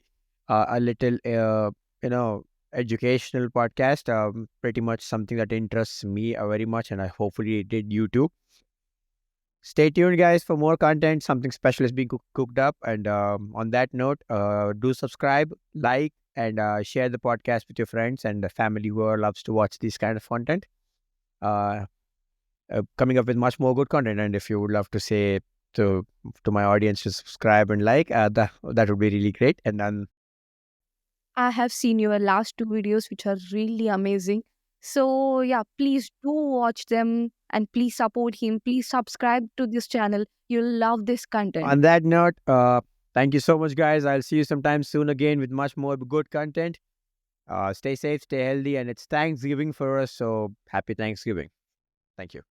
a little, educational podcast. Pretty much something that interests me very much, and I hopefully it did you too. Stay tuned, guys, for more content. Something special is being cooked up. And on that note, do subscribe, like, and share the podcast with your friends and the family who loves to watch this kind of content. Uh, Coming up with much more good content. And if you would love to say to my audience to subscribe and like, that would be really great. And then I have seen your last two videos, which are really amazing. So, yeah, please do watch them and please support him. Please subscribe to this channel. You'll love this content. on that note, thank you so much, guys. I'll see you sometime soon again with much more good content. Stay safe, stay healthy, and it's Thanksgiving for us. So happy Thanksgiving. Thank you.